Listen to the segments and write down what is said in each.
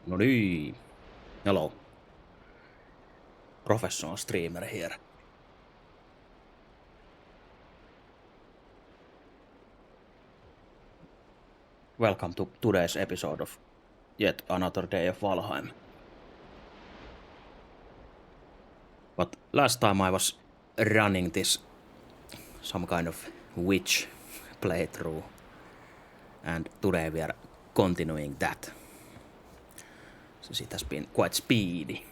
No niin. Hello. Professional streamer here. Welcome to today's episode of yet another day of Valheim. But last time I was running this some kind of witch playthrough, and today we are continuing that. So it has been quite speedy.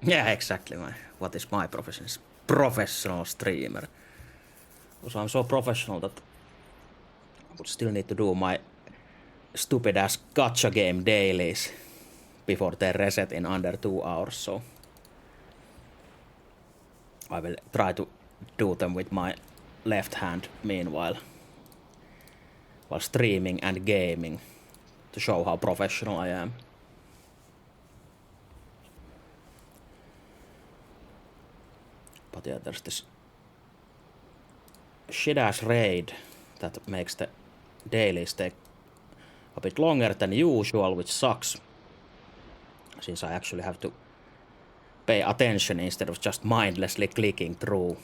Yeah, exactly. What is my profession? It's professional streamer. So I'm so professional that I would still need to do my stupid ass gacha game dailies before they reset in under 2 hours, so I will try to do them with my left hand meanwhile, while streaming and gaming, to show how professional I am. But yeah, there's this shit ass raid that makes the dailies take a bit longer than usual, which sucks, since I actually have to pay attention instead of just mindlessly clicking through,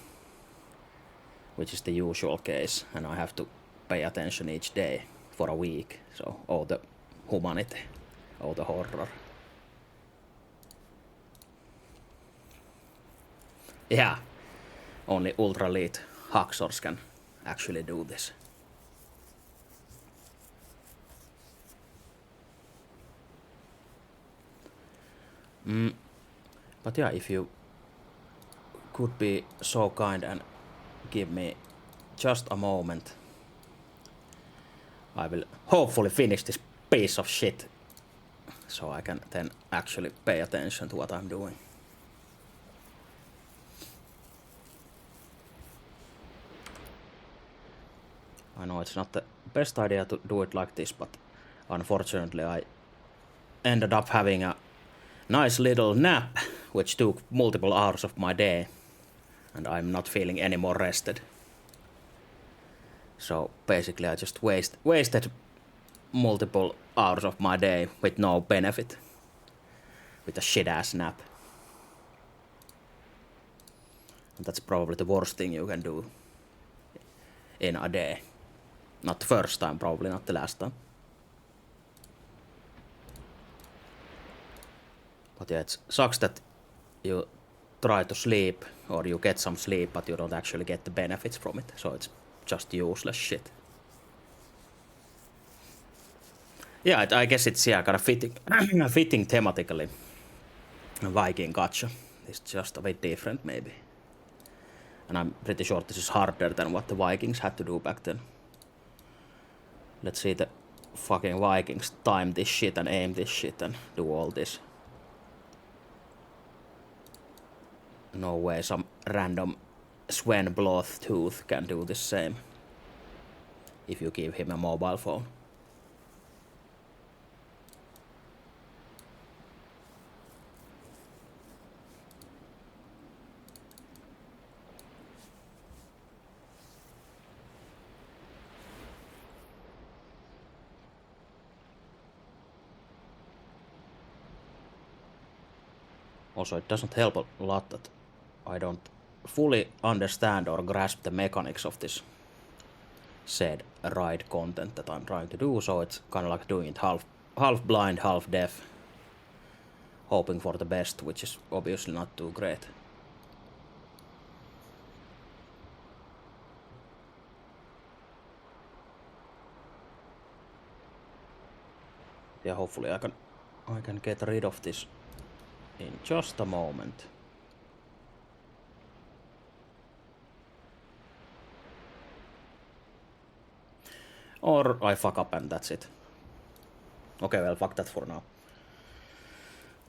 which is the usual case, and I have to pay attention each day for a week. So all the humanity, all the horror. Yeah, only ultra elite hacksaws can actually do this. But yeah, if you could be so kind and give me just a moment, I will hopefully finish this piece of shit, so I can then actually pay attention to what I'm doing. I know it's not the best idea to do it like this, but unfortunately I ended up having a nice little nap, which took multiple hours of my day, and I'm not feeling any more rested. So basically I just wasted multiple hours of my day with no benefit, with a shit ass nap. And that's probably the worst thing you can do in a day. Not the first time, probably not the last time. But yeah, it sucks that you try to sleep or you get some sleep, but you don't actually get the benefits from it. So it's just useless shit. Yeah, I guess it's kind of fitting thematically. Viking gacha. It's just a bit different maybe. And I'm pretty sure this is harder than what the Vikings had to do back then. Let's see the fucking Vikings time this shit and aim this shit and do all this. No way some random Sven Bloth tooth can do the same if you give him a mobile phone. Also, it doesn't help a lot that I don't fully understand or grasp the mechanics of this said ride content that I'm trying to do, so it's kind of like doing it half blind, half deaf, hoping for the best, which is obviously not too great. Yeah, hopefully I can get rid of this in just a moment. Or I fuck up and that's it. Okay, well, fuck that for now.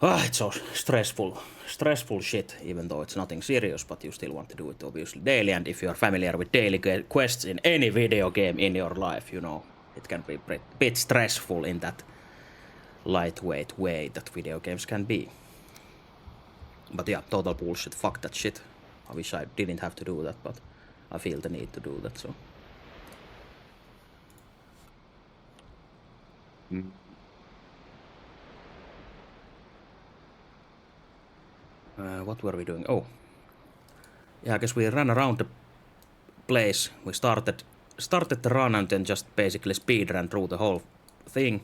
It's so stressful shit, even though it's nothing serious, but you still want to do it obviously daily, and if you're familiar with daily quests in any video game in your life, you know it can be a bit stressful in that lightweight way that video games can be. But yeah, total bullshit, fuck that shit. I wish I didn't have to do that, but I feel the need to do that, so. What were we doing? Oh. Yeah, I guess we ran around the place. We started the run and then just basically speed ran through the whole thing.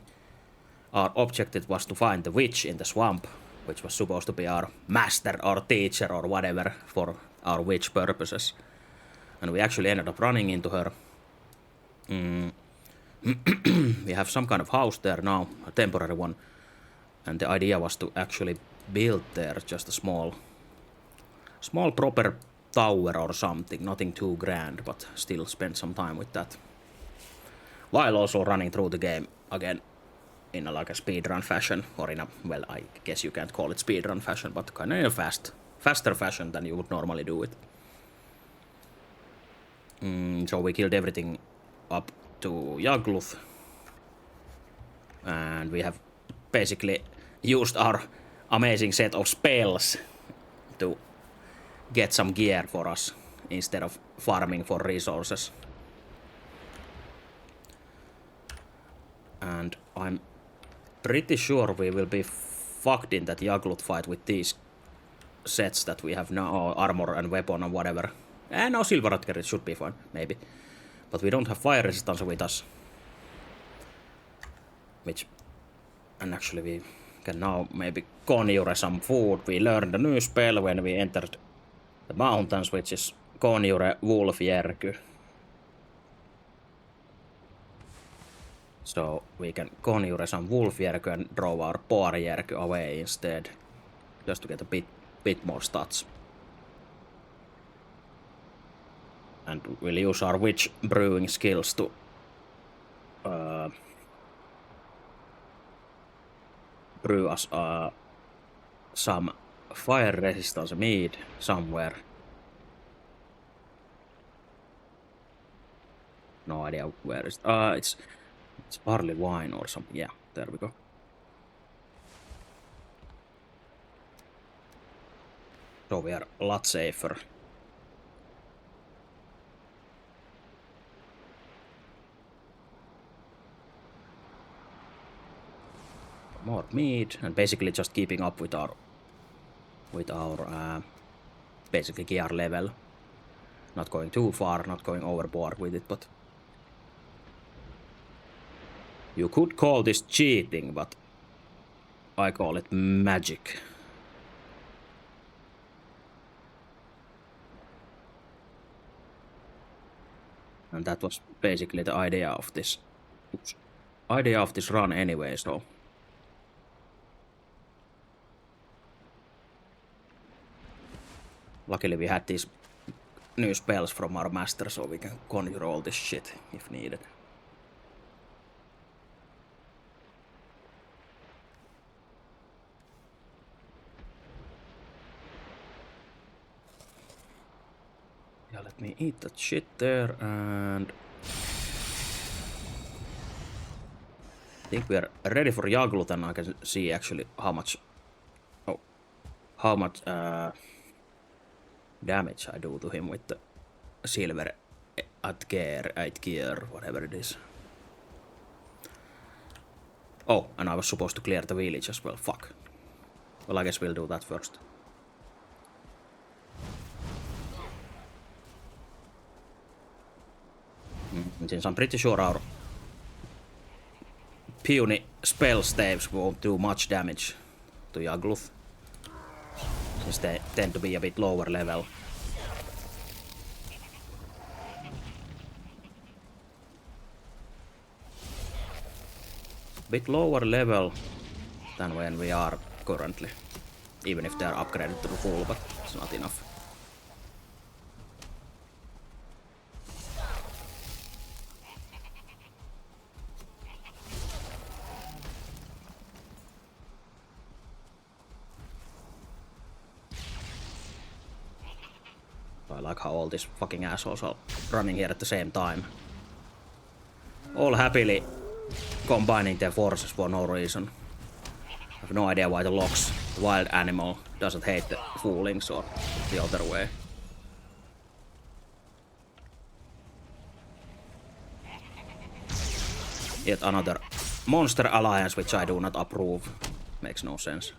Our objective was to find the witch in the swamp, which was supposed to be our master or teacher or whatever for our witch purposes. And we actually ended up running into her. We have some kind of house there now, a temporary one. And the idea was to actually build there just a small proper tower or something. Nothing too grand, but still spend some time with that. While also running through the game again in a speedrun fashion, or in a, well, I guess you can't call it speedrun fashion, but kind of in a faster fashion than you would normally do it. So we killed everything up to Yagluth, and we have basically used our amazing set of spells to get some gear for us instead of farming for resources. And I'm pretty sure we will be fucked in that Yagluth fight with these sets that we have now, armor and weapon and whatever. And now silver it should be fine, maybe. But we don't have fire resistance with us. And actually we can now maybe conjure some food. We learned a new spell when we entered the mountains, which is conjure wolfjärky. So we can conjure some wolfjärky and draw our poarjärky away instead. Just to get a bit more stats. And we'll use our witch brewing skills to brew us some fire resistance mead somewhere. No idea where is it. It's barley wine or something. Yeah, there we go. So we are a lot safer. More meat, and basically just keeping up with our basically gear level. Not going too far, not going overboard with it, but you could call this cheating, but I call it magic. And that was basically the idea of this run anyway, so luckily we had these new spells from our master, so we can conjure all this shit if needed. Yeah, let me eat that shit there, and I think we are ready for Yagluth, and I can see actually how much damage I do to him with the silver gear, whatever it is. Oh, and I was supposed to clear the village as well. Fuck. Well, I guess we'll do that first. Since I'm pretty sure our puny spell staves won't do much damage to Yagluth, since they tend to be a bit lower level. Bit lower level than when we are currently, even if they are upgraded to the full, but it's not enough. I like how all these fucking assholes are running here at the same time. All happily combining their forces for no reason. I have no idea why the Lox, the wild animal, doesn't hate the foolings or the other way. Yet another monster alliance which I do not approve. Makes no sense.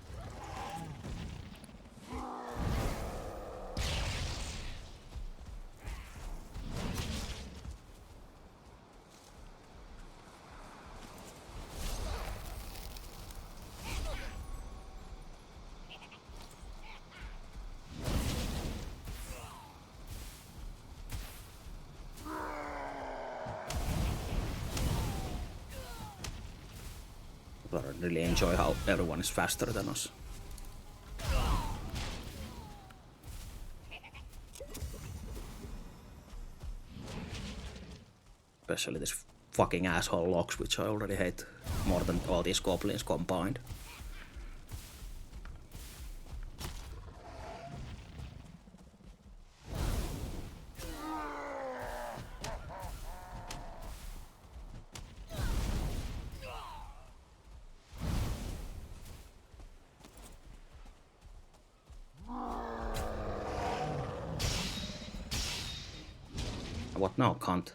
really enjoy how everyone is faster than us. Especially this fucking asshole locks, which I already hate more than all these goblins combined. What now, cunt?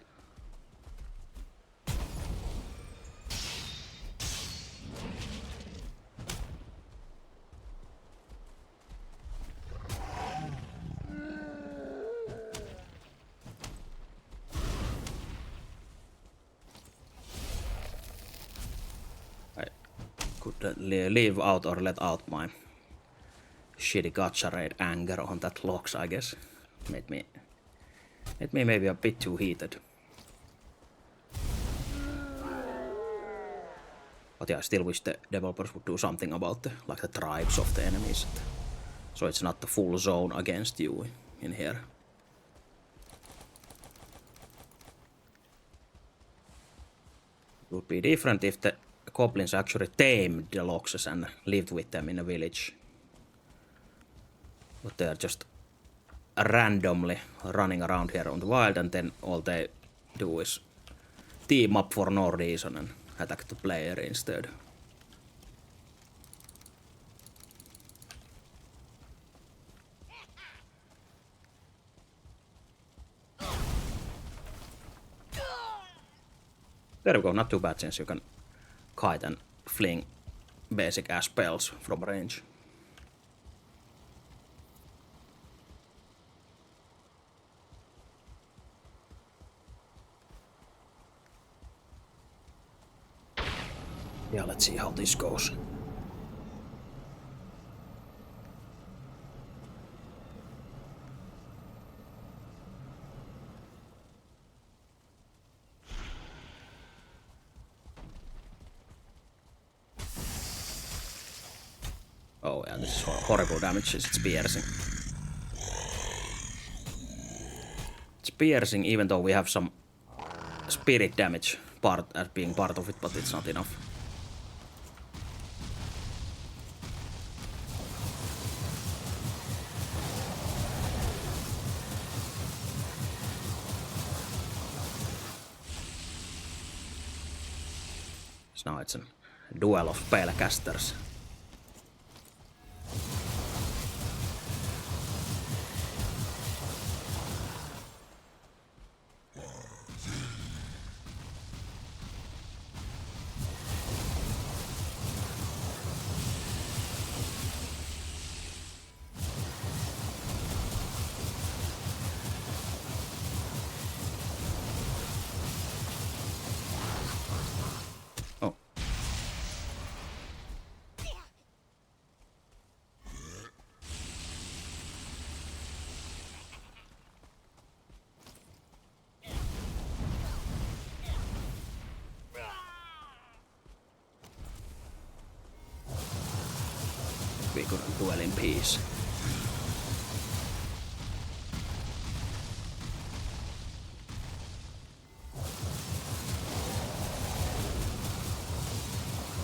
I could leave out or let out my shitty gacha raid anger on that locks, I guess. Made me maybe a bit too heated. But yeah, I still wish the developers would do something about the tribes of the enemies. So it's not the full zone against you in here. It would be different if the goblins actually tamed the loxes and lived with them in a village. But they are just randomly running around here on the wild, and then all they do is team up for no reason and attack the player instead. There we go, not too bad since you can kite and fling basic ass spells from range. Yeah, let's see how this goes. Oh yeah, this is horrible damage, it's piercing. It's piercing even though we have some spirit damage part as being part of it, but it's not enough. So now it's a duel of spellcasters. Oh. We couldn't duel in peace.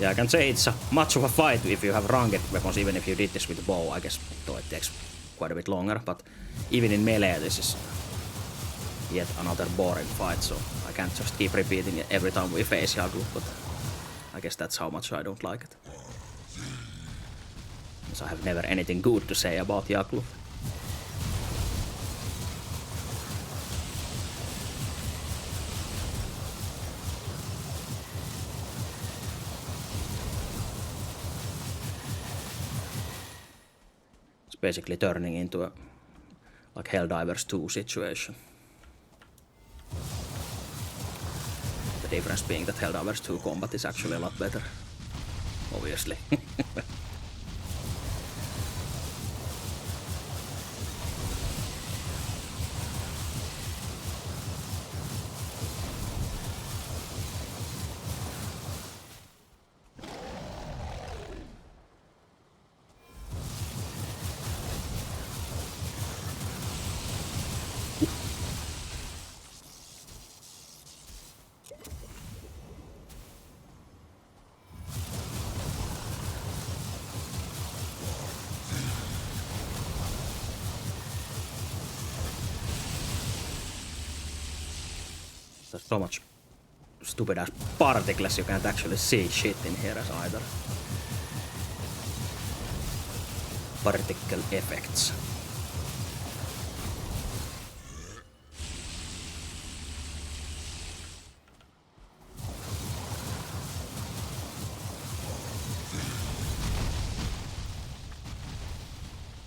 Yeah, I can say it's much of a fight if you have ranged weapons, even if you did this with a bow, I guess, though it takes quite a bit longer, but even in melee this is yet another boring fight, so I can't just keep repeating it every time we face Yaglu, but I guess that's how much I don't like it. Because I have never anything good to say about Yaglu. Basically turning into a like Helldivers 2 situation. The difference being that Helldivers 2 combat is actually a lot better, obviously. there's so much stupid ass particles you can't actually see shit in here as either. Particle effects.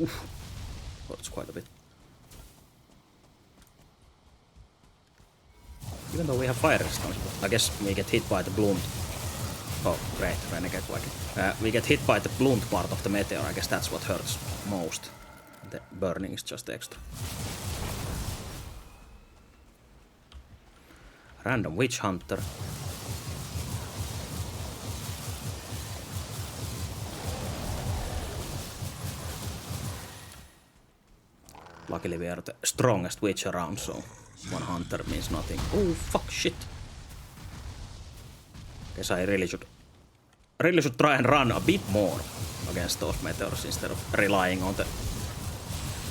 Oof. That's quite a bit. Even though we have fire resistance, I guess we get hit by the blunt. Oh, great, renegade wagon. We get hit by the blunt part of the meteor. I guess that's what hurts most. The burning is just extra. Random witch hunter. Luckily we are the strongest witch around, so one hunter means nothing. Oh fuck, shit. Guess I really should try and run a bit more against those meteors instead of relying on the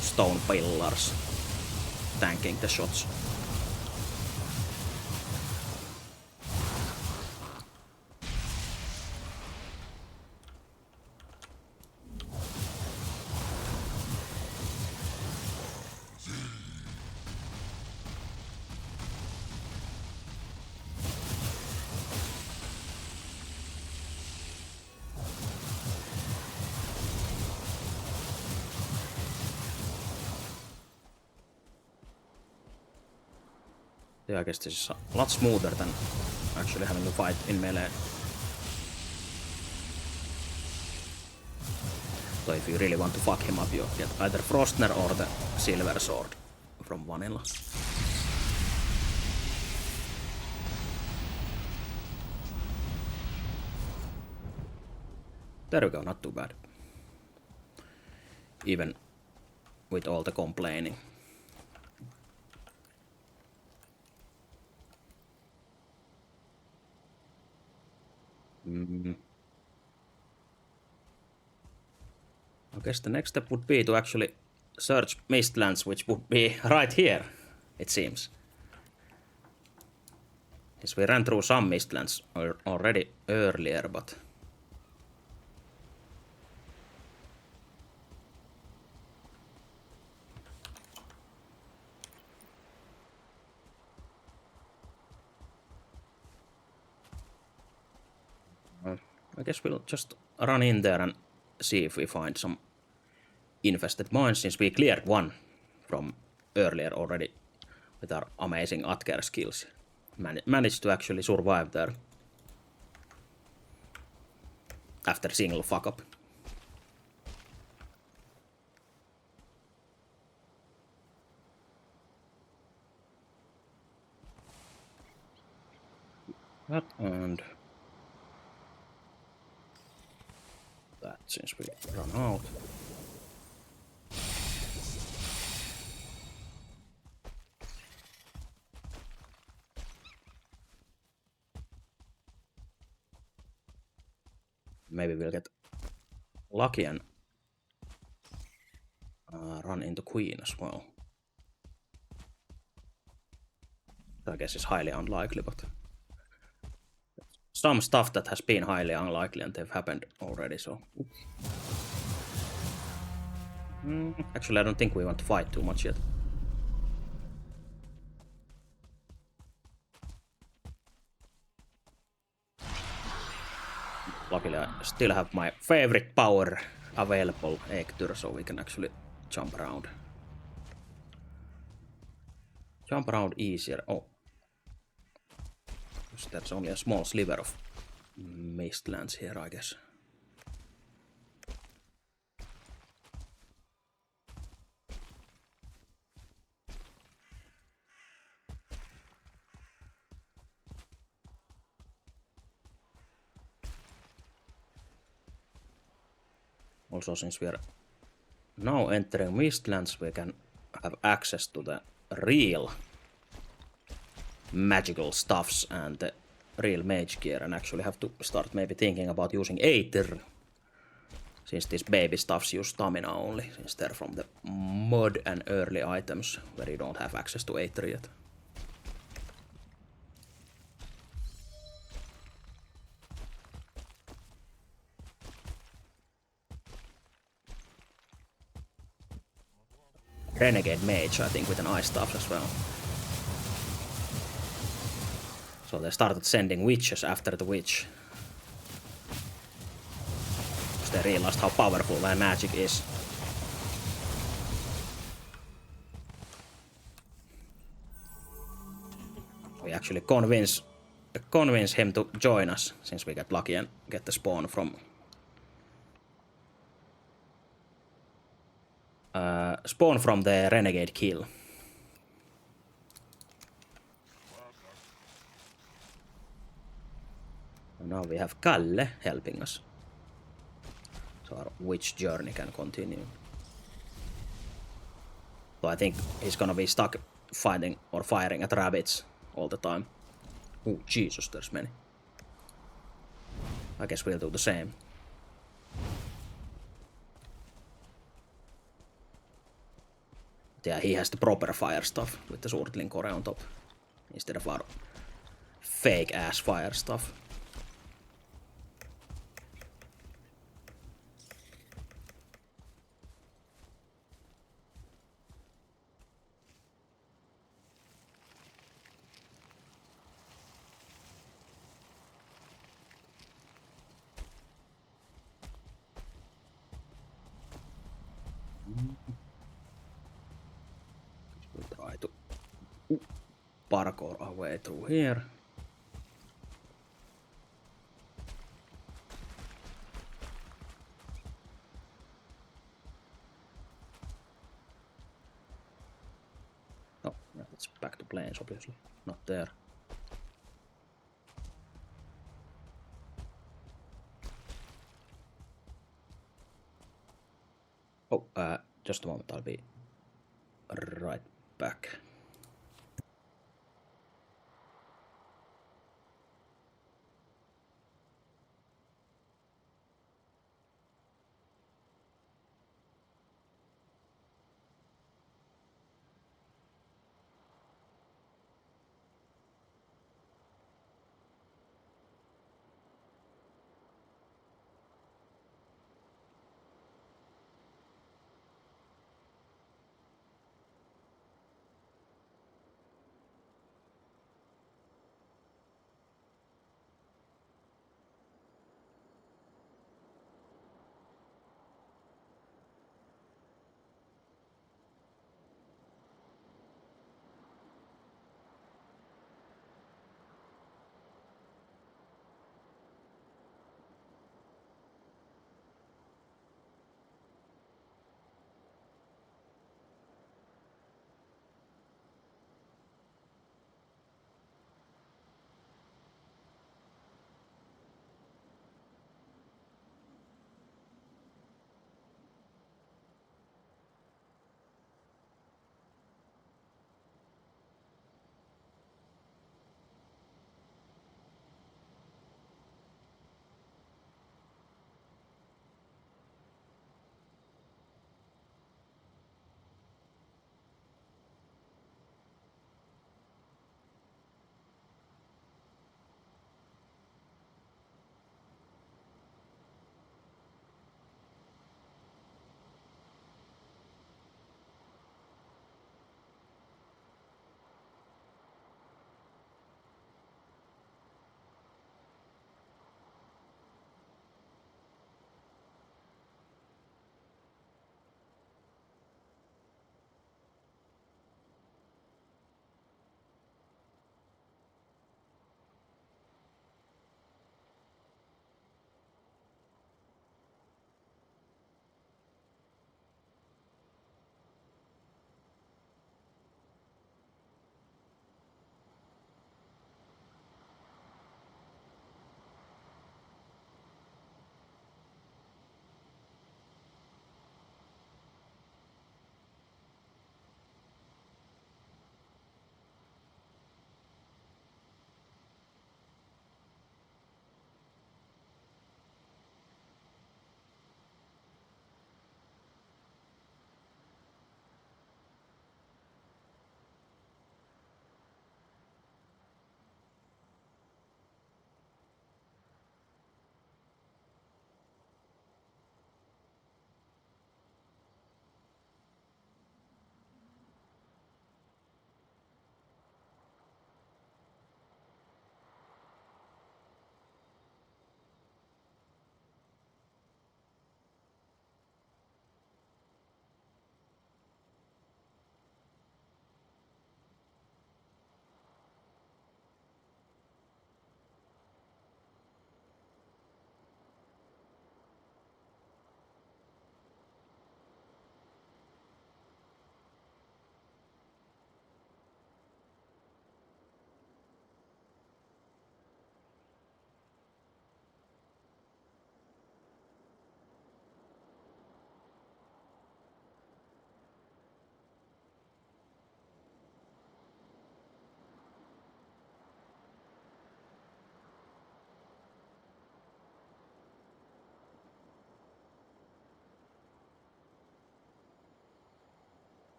stone pillars tanking the shots. Yeah, I guess this is a lot smoother than actually having to fight in melee. So if you really want to fuck him up, you get either Frostner or the Silver Sword from Vanilla. There we go, not too bad. Even with all the complaining. I guess the next step would be to actually search Mistlands, which would be right here, it seems. Yes, we ran through some Mistlands already earlier, but... I guess we'll just run in there and see if we find some infested mines, since we cleared one from earlier already with our amazing Atker skills. Managed to actually survive there after single fuck up. That and that, since we run out. Maybe we'll get lucky and run into Queen as well. I guess it's highly unlikely, but some stuff that has been highly unlikely and they've happened already, so... Actually, I don't think we want to fight too much yet. Luckily, I still have my favorite power available, Ektur, so we can actually jump around. Jump around easier. Oh. There's only a small sliver of Mistlands here, I guess. Also, since we are now entering Mistlands, we can have access to the real magical stuffs and the real mage gear, and actually have to start maybe thinking about using Aether, since these baby stuffs use stamina only, since they're from the mod and early items where you don't have access to Aether yet. renegade mage, I think, with an ice staff as well. So they started sending witches after the witch. Because they realized how powerful their magic is. We actually convince him to join us, since we get lucky and get the spawn from the renegade kill. And now we have Kalle helping us, so our witch journey can continue. So I think he's gonna be stuck fighting or firing at rabbits all the time. Oh Jesus, there's many. I guess we'll do the same. But yeah, he has the proper fire stuff with the Swordling core on top, instead of our fake ass fire stuff. We'll try to parkour our way through here. Oh, yeah, it's back to planes, obviously. Not there. Oh, just a moment, I'll be right back.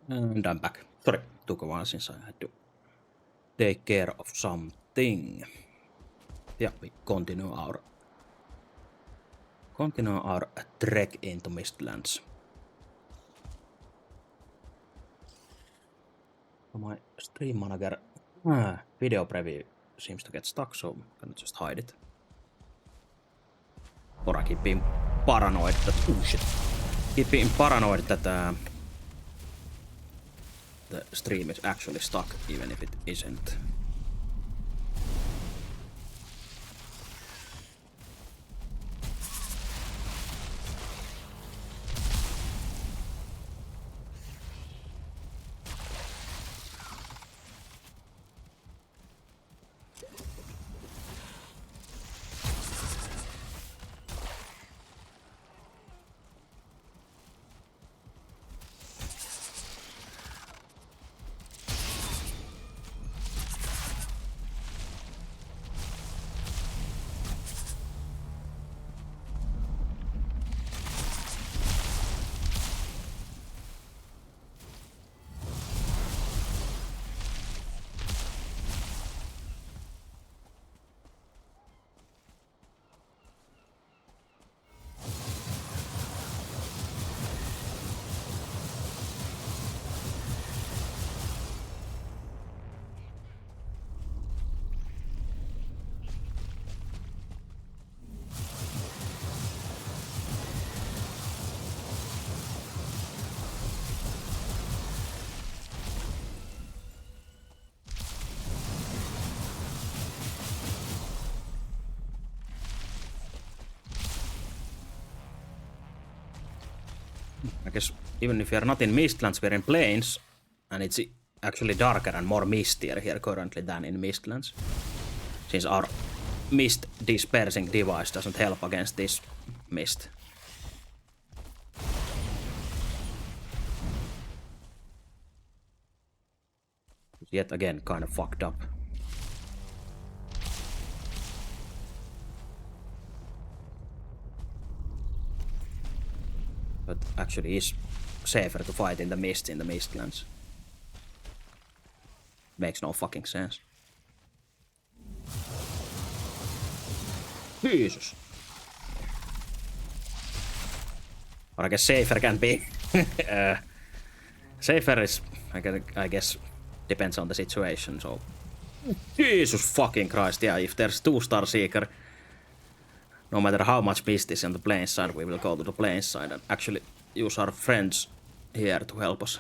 And I'm back. Sorry, took a while since I had to take care of something. Yeah, we continue our trek into Mistlands. My stream manager video preview seems to get stuck, so I'm gonna just hide it. Or I keep being paranoid that keep being paranoid that the stream is actually stuck, even if it isn't. I guess even if you're not in Mistlands, we're in Plains, and it's actually darker and more mistier here currently than in Mistlands, since our mist dispersing device doesn't help against this mist. Yet again, kind of fucked up. But actually is safer to fight in the Mistlands. Makes no fucking sense. Jesus. Or I guess safer can be. Safer is, I guess, depends on the situation, so... Jesus fucking Christ, yeah, if there's 2-star Seeker, no matter how much mist is on the plains side, we will go to the plains side and actually use our friends here to help us.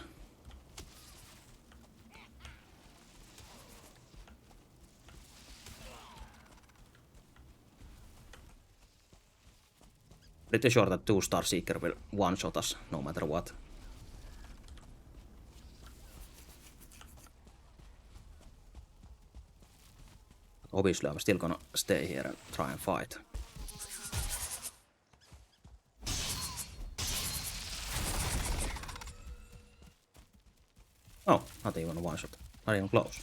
Pretty sure that 2-star Seeker will one-shot us no matter what. Obviously, I'm still gonna stay here and try and fight. Oh, not even a one-shot. Not even close.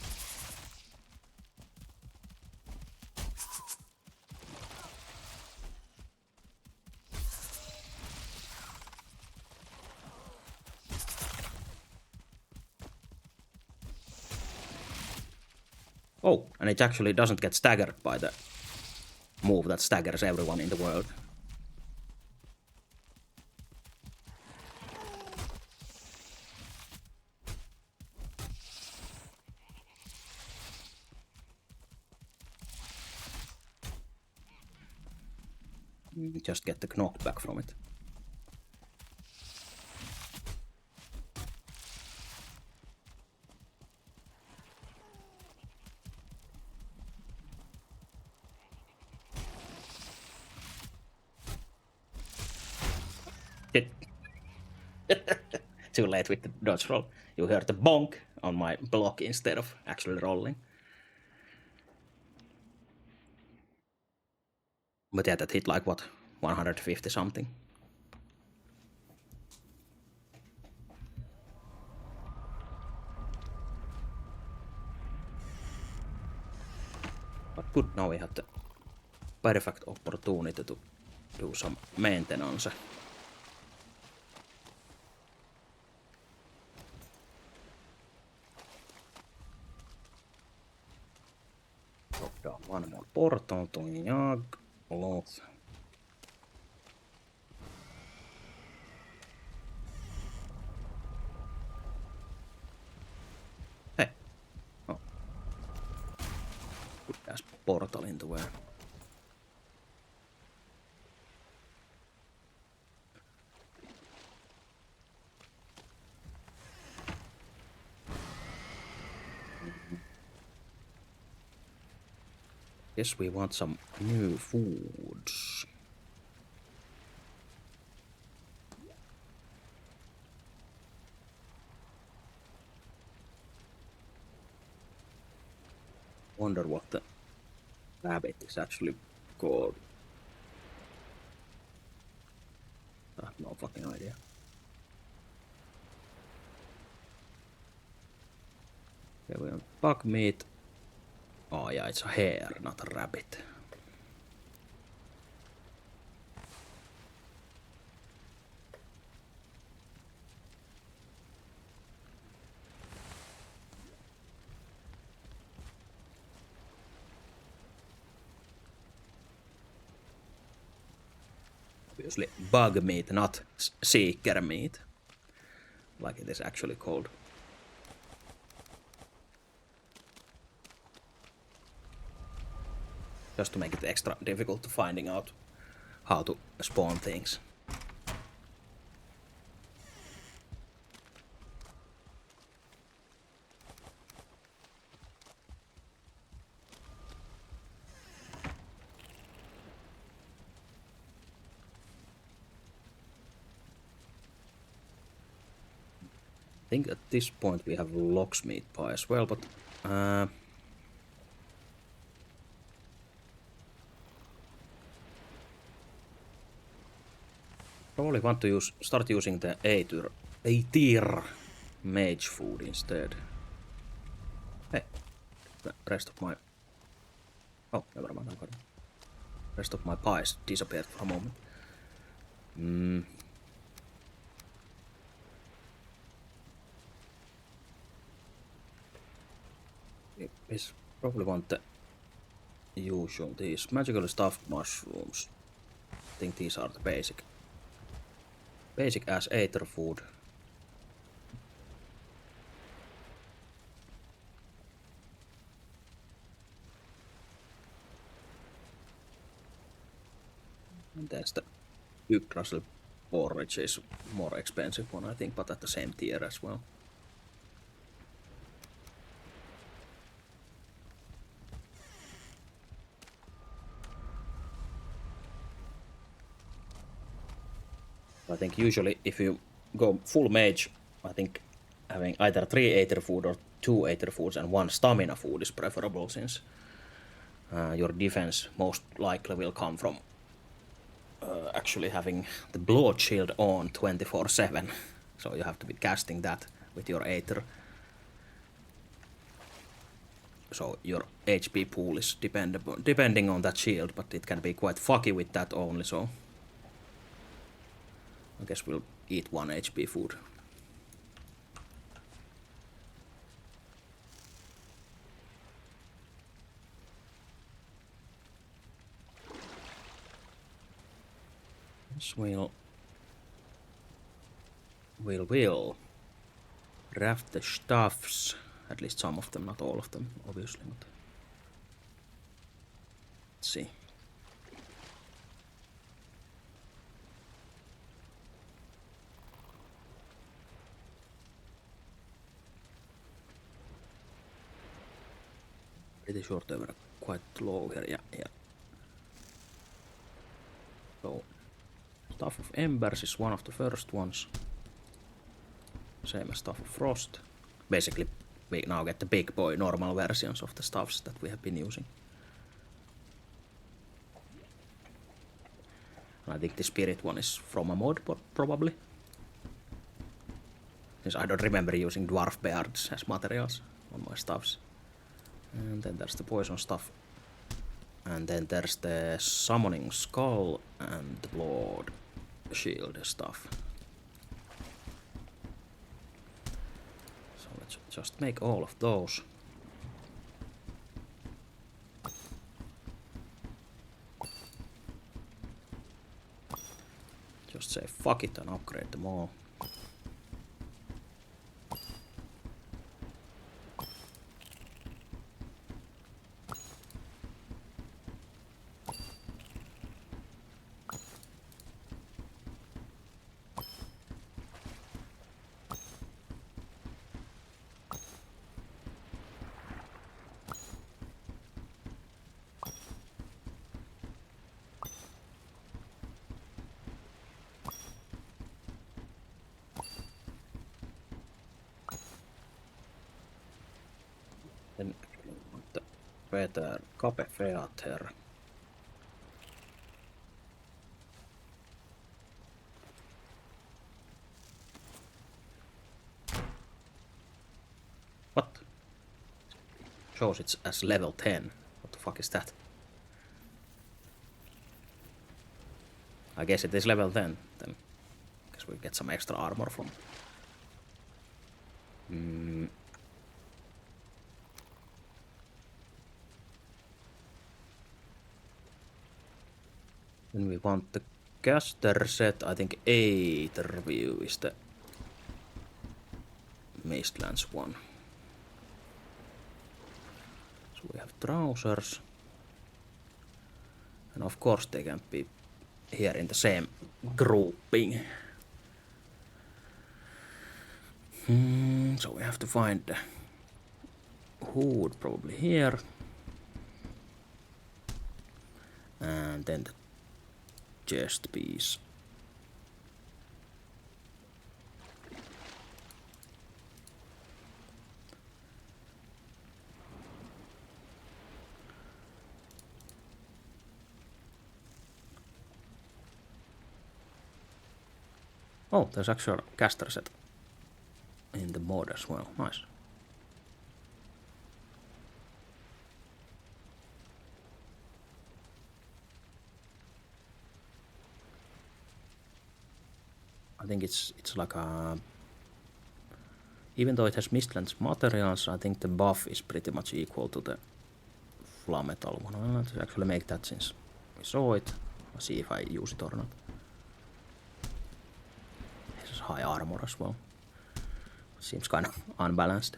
Oh, and it actually doesn't get staggered by the move that staggers everyone in the world. Just get the knockback from it. Too late with the dodge roll. You heard the bonk on my block instead of actually rolling. But yeah, that hit like what? 150 something. But good, now we have the perfect opportunity to do some maintenance. One more portal to Yag Loth. Hey. Oh. Good ass portal into where? Guess we want some new foods. Wonder what the rabbit is actually called. I have no fucking idea. Okay, we have bug meat. Oh yeah, it's a hare, not a rabbit. Obviously bug meat, not seeker meat, like it is actually called. Just to make it extra difficult to finding out how to spawn things. I think at this point we have locksmith pie as well, but probably want to start using the A-tier mage food instead. Hey, the rest of my... Oh, never mind, the rest of my pies disappeared for a moment. We probably want the usual, these magically stuffed mushrooms. I think these are the basic as aether food. And there's the Yggdrasil porridge is more expensive one, I think, but at the same tier as well. I think usually if you go full mage, I think having either 3 aether food or 2 aether foods and 1 stamina food is preferable, since your defense most likely will come from actually having the blood shield on 24/7. So you have to be casting that with your aether. So your HP pool is depending on that shield, but it can be quite fucky with that only, so I guess we'll eat 1 HP food. So we'll craft the stuffs, at least some of them, not all of them, obviously. But let's see. Pretty sure they were quite low here, yeah. So, Staff of Embers is one of the first ones. Same as Staff of Frost. Basically, we now get the big boy normal versions of the stuffs that we have been using. I think the spirit one is from a mod, probably. Since I don't remember using dwarf beards as materials on my stuffs. And then there's the poison stuff. And then there's the summoning skull and the blood shield stuff. So let's just make all of those. just say fuck it and upgrade them all. Peter Kape Feater. What? Shows it's as level 10. What the fuck is that? I guess it is level 10 then. Guess we get some extra armor from. Then we want the caster set. I think Aether View is the Mistlands one. So we have trousers. And of course they can be here in the same grouping. So we have to find the hood probably here. And then the chest piece. Oh, there's actually a caster set in the mod as well. Nice. I think it's like a... Even though it has Mistlands materials, I think the buff is pretty much equal to the Flametal one. I'll have to actually make that since we saw it. I'll see if I use it or not. This is high armor as well. Seems kind of unbalanced.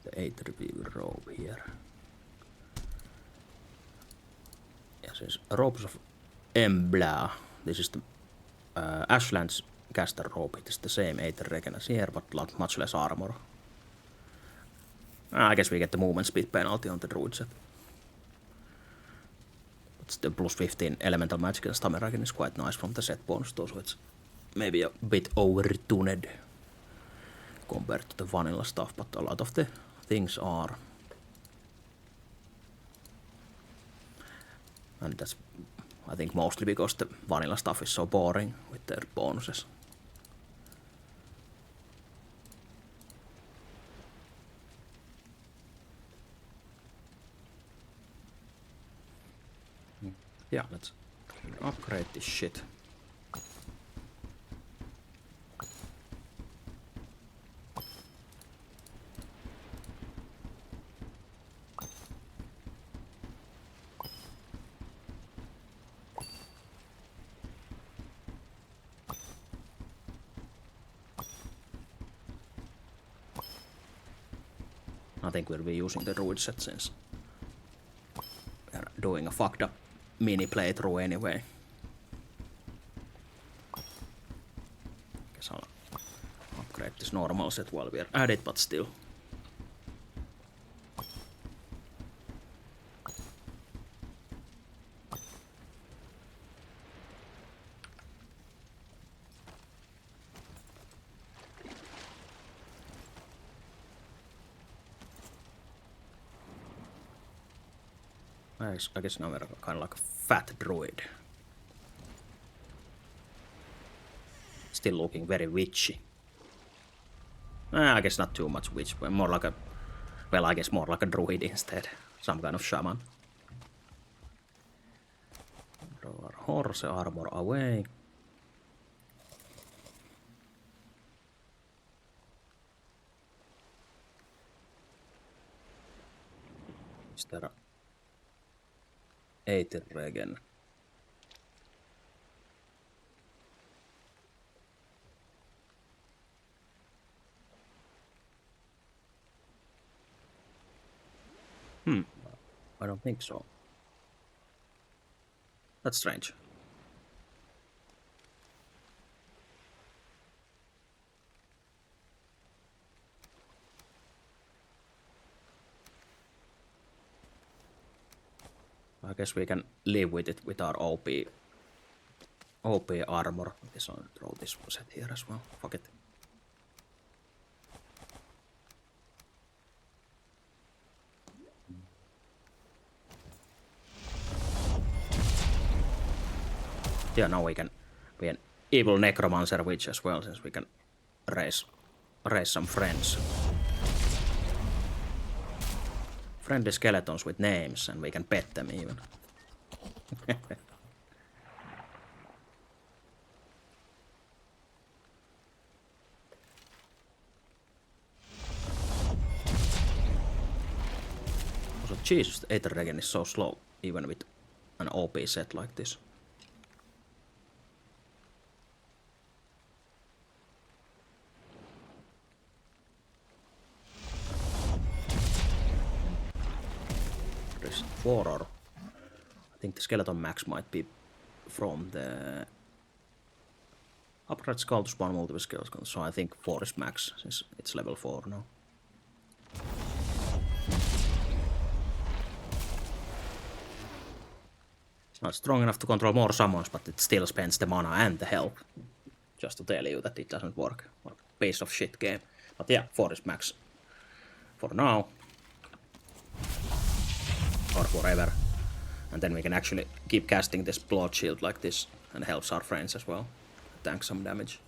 The Aether View robe here. Yes, it's Robes of Embla. This is the Ashlands caster robe. It is the same Aether regen as here, but much less armor. I guess we get the movement speed penalty on the druid set. But the plus 15 elemental magic and stamina regen is quite nice from the set bonus though, so it's maybe a bit overtuned compared to the vanilla stuff, but a lot of the things are. And that's, I think, mostly because the vanilla stuff is so boring with their bonuses. Yeah, let's upgrade this shit. I think we'll be using the druid set since we're doing a fucked up mini playthrough anyway. Guess I'll upgrade this normal set while we're at it, but still. I guess now we're kind of like a fat druid. Still looking very witchy. I guess not too much witch, but more like a... Well, I guess more like a druid instead. Some kind of shaman. Throw our horse armor away. There are 80 regen. I don't think so. That's strange. I guess we can live with it with our OP armor. This one, throw this set here as well. Fuck it. Yeah, now we can be an evil necromancer witch as well, since we can raise some friends. Friendly skeletons with names, and we can pet them even. Also, Jesus, the Aether Regen is so slow, even with an OP set like this. There's 4 or... I think the skeleton max might be from the... Upright skull to spawn multiple skeletons, so I think 4 is max, since it's level 4 now. Not strong enough to control more summons, but it still spends the mana and the health. Just to tell you that it doesn't work. What a piece of shit game. But yeah, 4 is max. For now. Or forever. And then we can actually keep casting this blood shield like this. And helps our friends as well. Tank some damage.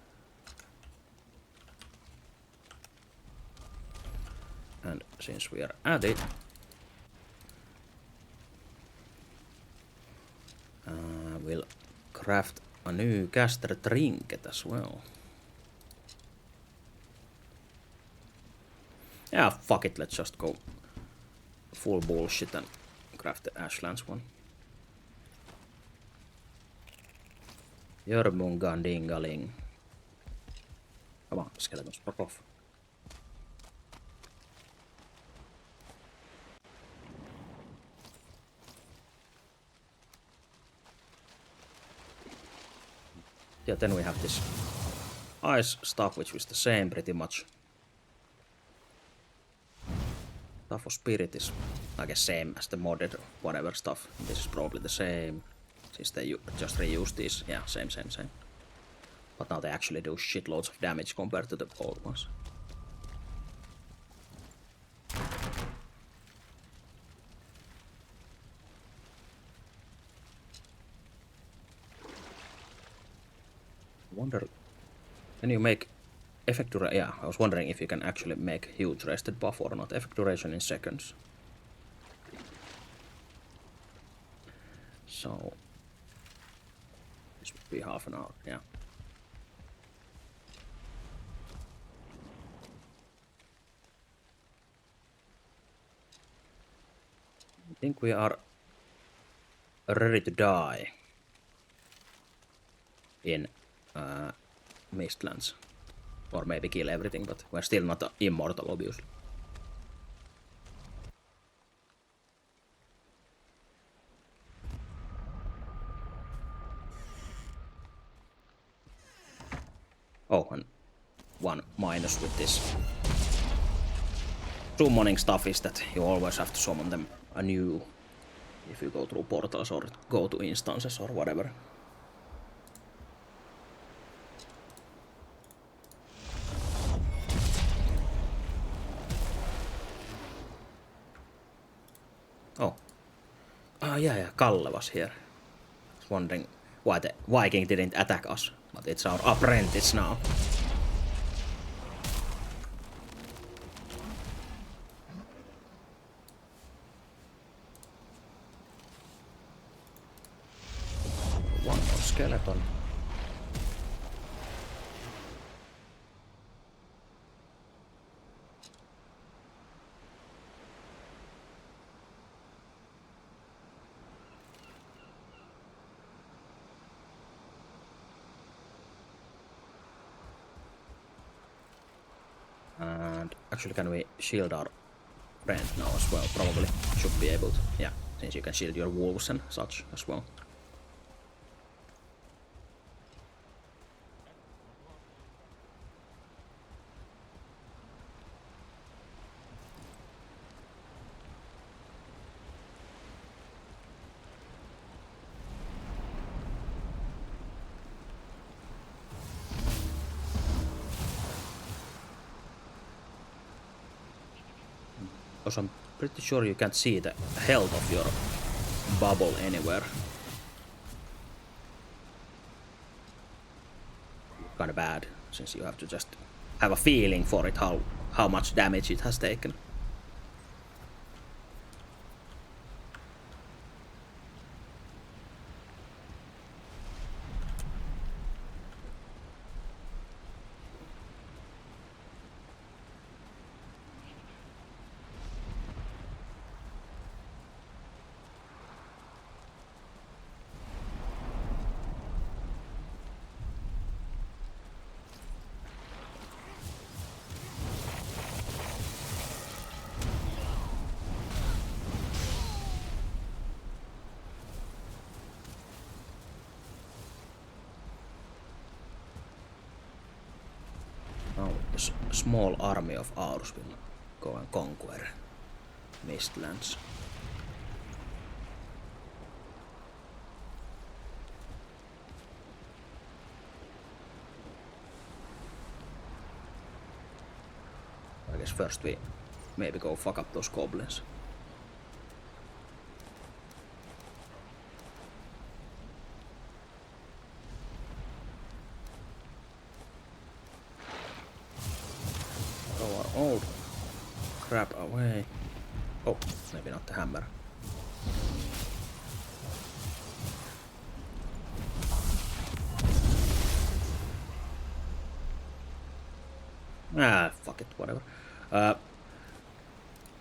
And since we are at it... we'll craft a new caster trinket as well. Yeah, fuck it, let's just go full bullshit and craft the Ashlands one. Jörmungan dingaling. Come on, skeletons, fuck off. Yeah, then we have this ice stuff, which was the same pretty much. Stuff of spirit is, I guess, same as the modded whatever stuff. This is probably the same, since they just reuse these. Yeah, same. But now they actually do shitloads of damage compared to the old ones. Wonder, can you make effect duration? Yeah, I was wondering if you can actually make huge rested buff or not. Effect duration in seconds. So this would be half an hour. Yeah. I think we are ready to die in Mistlands. Or maybe kill everything, but we're still not immortal, obviously. Oh, and one minus with this summoning stuff is that you always have to summon them anew if you go through portals or go to instances or whatever. Oh. Yeah, Kalle was here. I was wondering why the Viking didn't attack us, but it's our apprentice now. One more skeleton. And actually, can we shield our friend now as well? Probably should be able to. Yeah, since you can shield your wolves and such as well. Because I'm pretty sure you can't see the health of your bubble anywhere. Kinda bad, since you have to just have a feeling for it, how much damage it has taken. Now a small army of ours will go and conquer Mistlands. I guess first we maybe go fuck up those goblins. Throw our old crap away. Oh, maybe not the hammer. Ah, fuck it, whatever.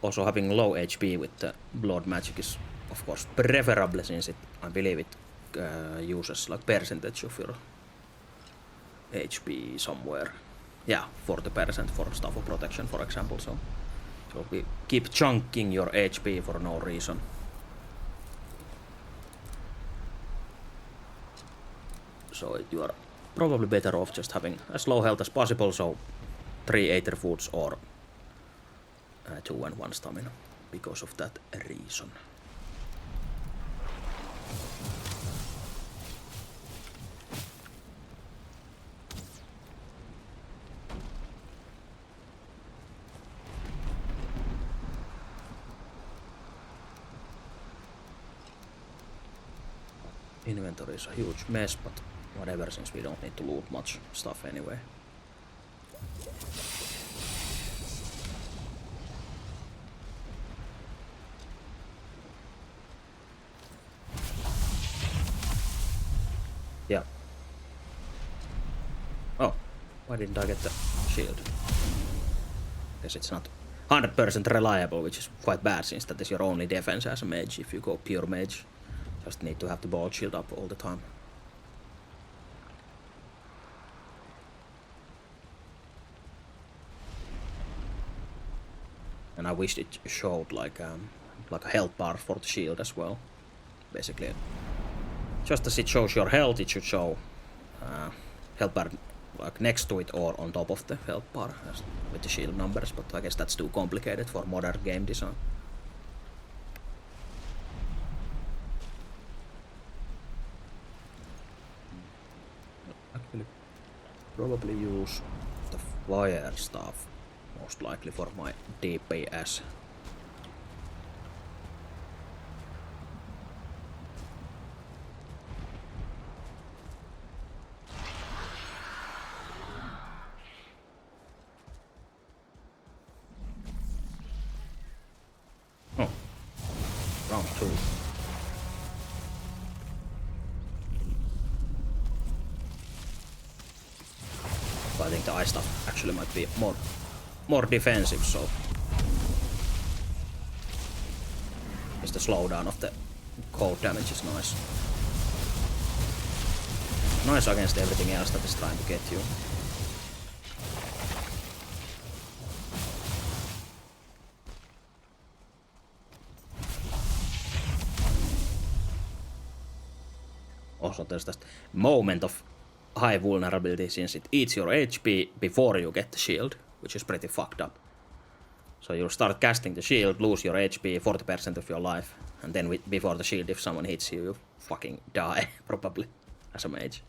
Also having low HP with the blood magic is of course preferable, since I believe it uses like percentage of your HP somewhere. Yeah, 40% for Staff of Protection, for example. So we keep chunking your HP for no reason. So you are probably better off just having as low health as possible, so 3 Aether Foods or 2 and 1 stamina, because of that reason. Inventory is a huge mess, but whatever, since we don't need to loot much stuff anyway. Yeah. Oh, why didn't I get the shield? Guess it's not 100% reliable, which is quite bad, since that is your only defense as a mage. If you go pure mage, just need to have the ball shield up all the time. And I wished it showed like a health bar for the shield as well. Basically, just as it shows your health, it should show health bar like next to it or on top of the health bar with the shield numbers. But I guess that's too complicated for modern game design. Actually, probably use the fire staff most likely for my DPS. Oh, round 2. But I think the ice stuff actually might be more defensive, so is the slowdown of the cold damage is nice. Nice against everything else that is trying to get you. Also there's that moment of high vulnerability since it eats your HP before you get the shield, which is pretty fucked up. So you'll start casting the shield, lose your HP, 40% of your life, and then before the shield, if someone hits you, you fucking die, probably, as a mage.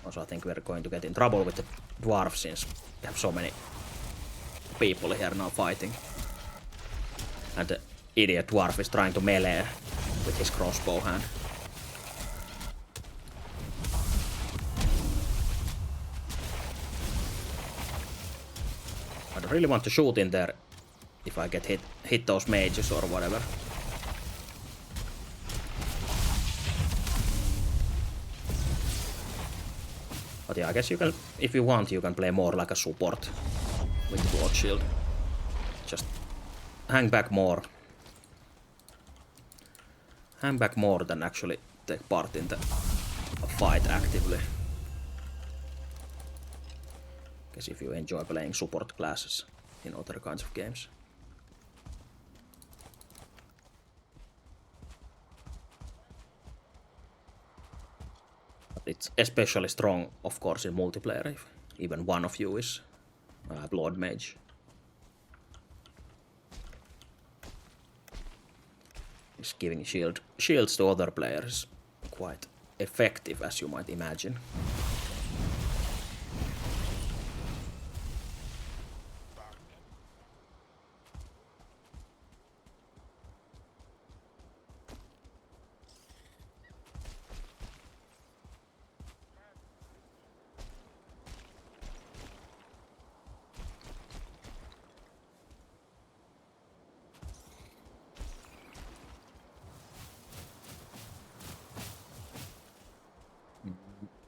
Also, I think we're going to get in trouble with the dwarf since we have so many people here now fighting. And the idiot dwarf is trying to melee with his crossbow hand. I don't really want to shoot in there if I get hit those mages or whatever. But yeah, I guess you can, if you want, you can play more like a support with the blood shield. Just hang back more. Hang back more than actually take part in the fight actively. Guess if you enjoy playing support classes in other kinds of games. But it's especially strong, of course, in multiplayer if even one of you is a blood mage. Just giving shields to other players quite effective, as you might imagine.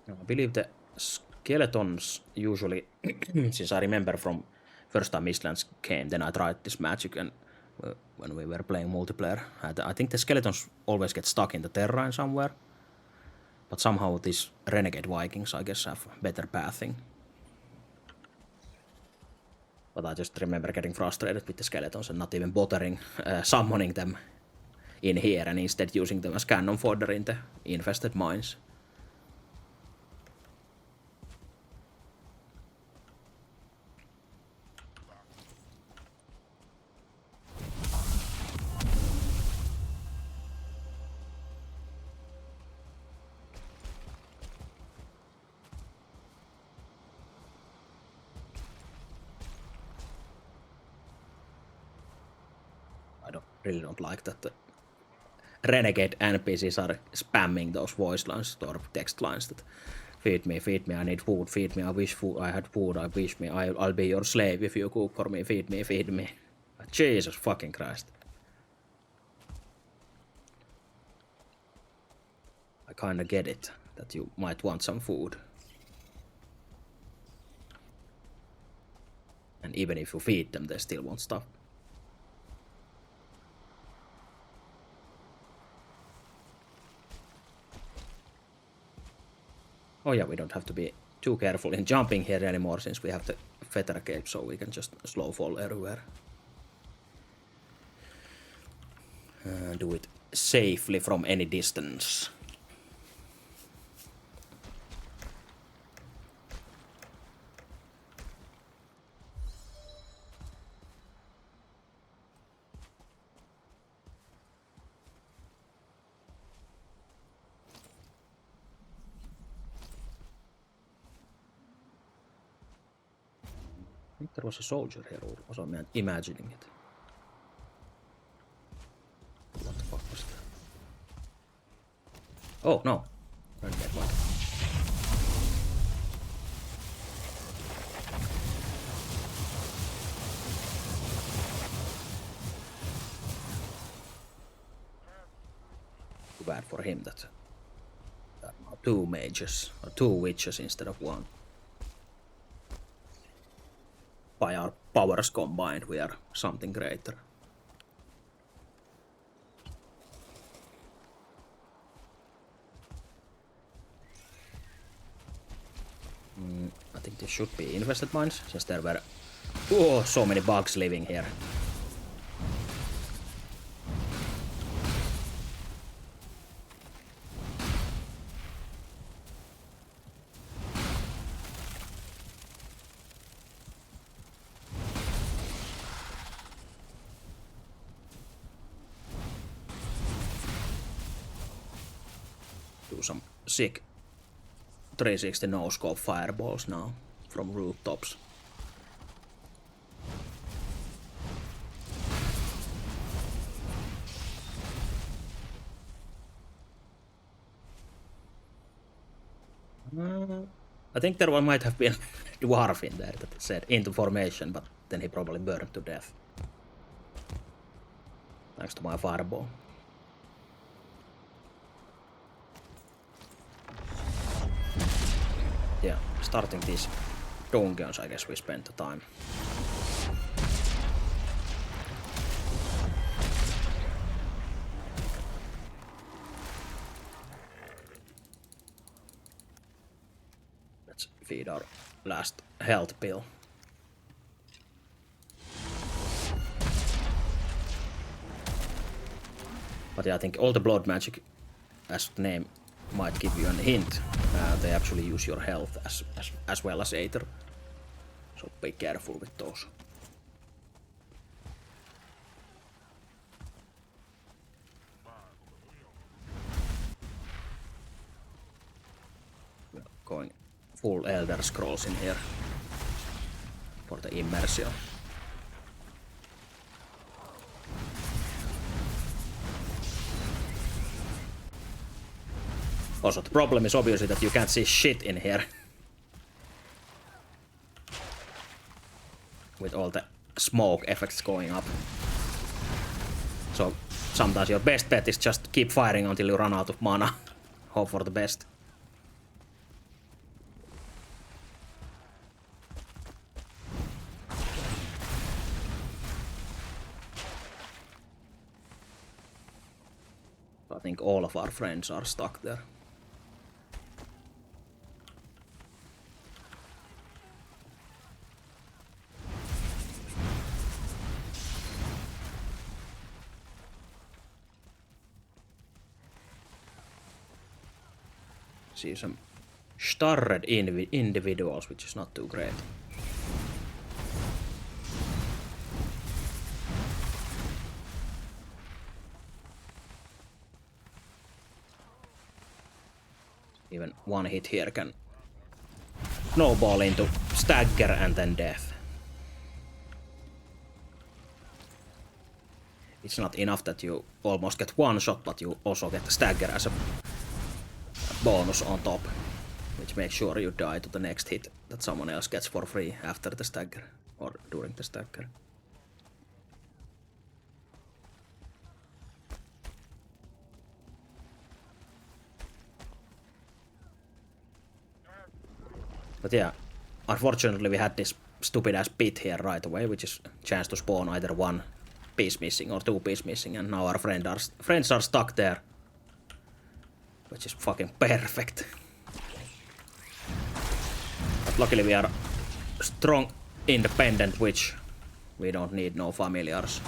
I believe the skeletons usually, since I remember from first time Mistlands came, then I tried this magic and when we were playing multiplayer, I think the skeletons always get stuck in the terrain somewhere. But somehow these renegade Vikings, I guess, have better pathing. But I just remember getting frustrated with the skeletons and not even bothering summoning them in here and instead using them as cannon fodder in the infested mines. Really don't like that the renegade NPCs are spamming those voice lines or text lines that feed me, I need food, feed me, I wish food, I had food, I wish me, I'll be your slave if you cook for me, feed me, feed me. Jesus fucking Christ. I kinda get it, that you might want some food. And even if you feed them, they still won't stop. Oh yeah, we don't have to be too careful in jumping here anymore since we have the feather cape, so we can just slow fall everywhere. Do it safely from any distance. I think there was a soldier here, or was I imagining it? What the fuck was that? Oh, no. Renegade Viking. Too bad for him that two mages, or two witches instead of one. By our powers combined, we are something greater. I think this should be infested mines, since there were so many bugs living here. some sick 360 no-scope fireballs now from rooftops. I think there might have been a dwarf in there that said into formation, but then he probably burned to death. Thanks to my fireball. Yeah, starting these dungeons, I guess we spent the time. Let's feed our last health pill. But yeah, I think all the blood magic, as the name might give you a hint, they actually use your health as well as Aether. So be careful with those. We're going full Elder Scrolls in here for the immersion. Also, the problem is obviously that you can't see shit in here. With all the smoke effects going up. So sometimes your best bet is just keep firing until you run out of mana. Hope for the best. I think all of our friends are stuck there. See some starred individuals, which is not too great. Even one hit here can snowball into stagger and then death. It's not enough that you almost get one shot, but you also get the stagger as a bonus on top, which makes sure you die to the next hit that someone else gets for free after the stagger or during the stagger. But yeah, unfortunately we had this stupid ass pit here right away, which is a chance to spawn either one piece missing or two piece missing, and now our friends are stuck there. Which is fucking perfect. But luckily we are strong, independent witch. We don't need no familiars.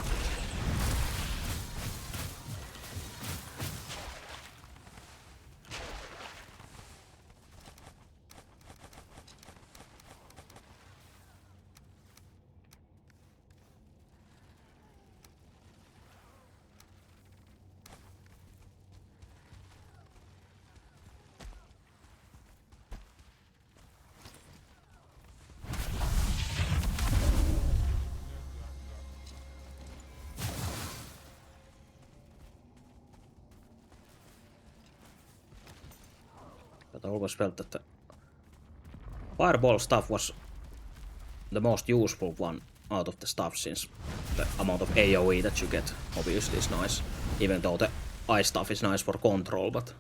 But I always felt that the fireball stuff was the most useful one out of the stuff, since the amount of AoE that you get obviously is nice. Even though the ice stuff is nice for control, but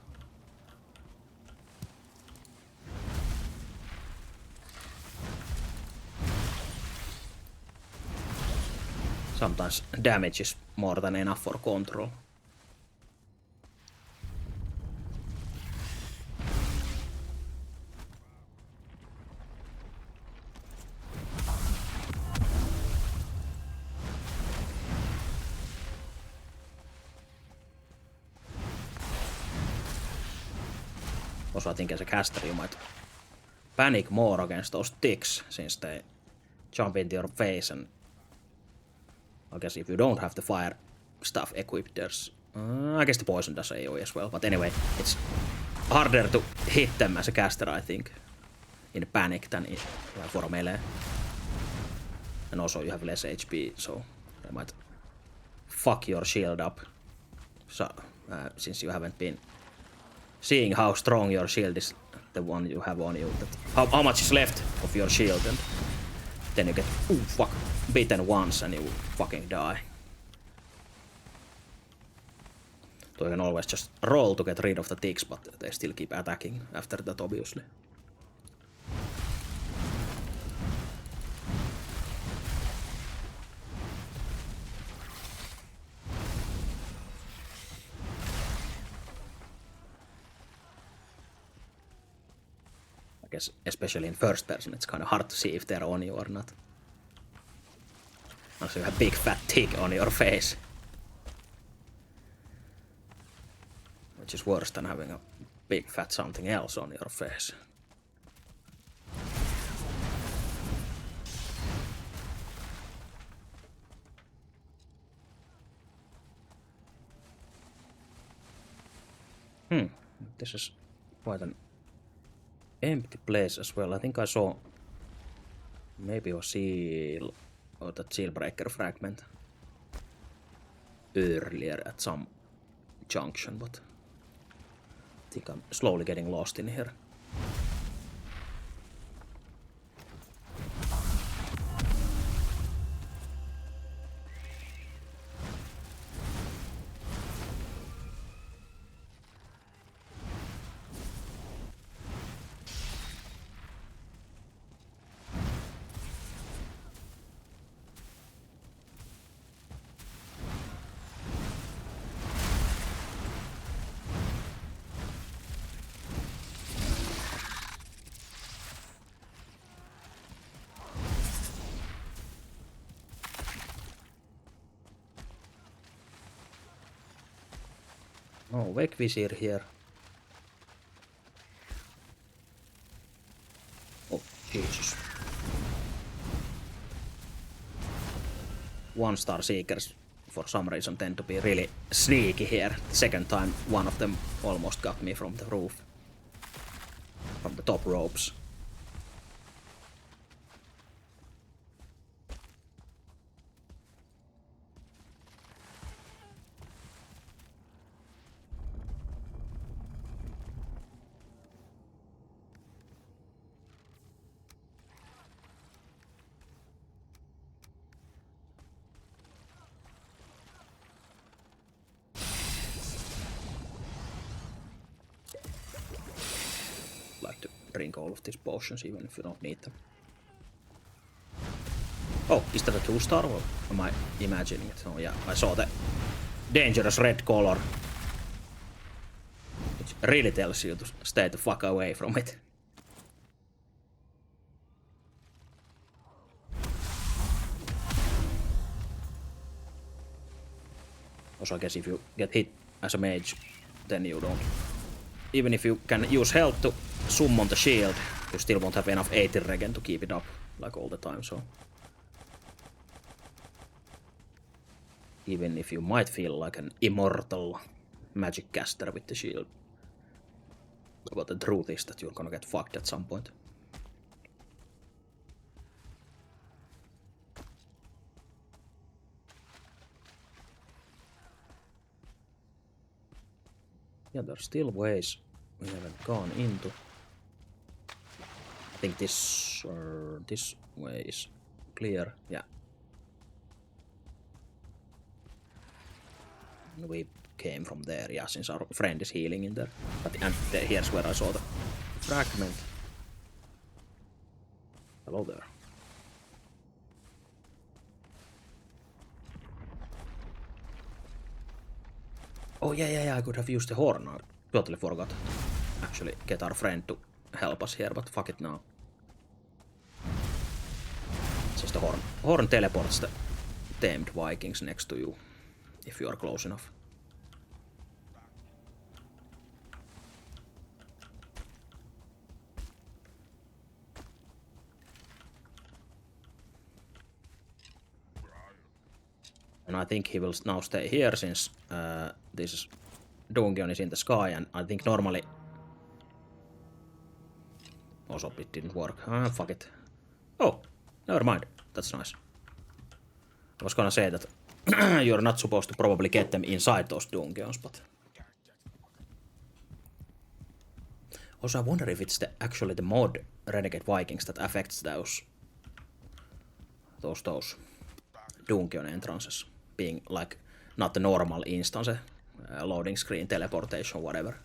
sometimes damage is more than enough for control. Also, I think as a caster you might panic more against those ticks, since they jump into your face, and I guess if you don't have the fire stuff equipped, there's I guess the poison does AoE as well, but anyway, it's harder to hit them as a caster, I think, in panic than for a melee. And also you have less HP, so they might fuck your shield up. So, since you haven't been seeing how strong your shield is, the one you have on you, that how much is left of your shield, and then you get beaten once and you fucking die. So you can always just roll to get rid of the ticks, but they still keep attacking after that, obviously. I guess especially in first person it's kind of hard to see if they're on you or not. Also you have a big fat tick on your face. Which is worse than having a big fat something else on your face. This is quite an empty place as well. I think I saw maybe a seal or the Sealbreaker fragment earlier at some junction, but I think I'm slowly getting lost in here. Oh, Wake Vizier here. Oh, Jesus. 1-star Seekers for some reason tend to be really sneaky here. The second time one of them almost got me from the roof. From the top ropes. Like to drink all of these potions even if you don't need them. Oh, is that a 2-star or am I imagining it? Oh yeah, I saw the dangerous red color. Which really tells you to stay the fuck away from it. Also, I guess if you get hit as a mage, then you don't. Even if you can use health to summon the shield, you still won't have enough 80 regen to keep it up like all the time, so. Even if you might feel like an immortal magic caster with the shield. But the truth is that you're gonna get fucked at some point. Yeah, there's still ways we haven't gone into. I think this way is clear. Yeah. We came from there, yeah, since our friend is healing in there. And here's where I saw the fragment. Hello there. Oh yeah, I could have used the horn. I totally forgot. Actually, get our friend to help us here, but fuck it now. Since the horn teleports the tamed Vikings next to you, if you are close enough. And I think he will now stay here since this dungeon is in the sky, and I think normally Also, it didn't work. Ah, fuck it. Oh, never mind. That's nice. I was gonna say that you're not supposed to probably get them inside those dungeons, but... Also, I wonder if it's actually the mod Renegade Vikings that affects those dungeon entrances being like not the normal instance, loading screen, teleportation, whatever.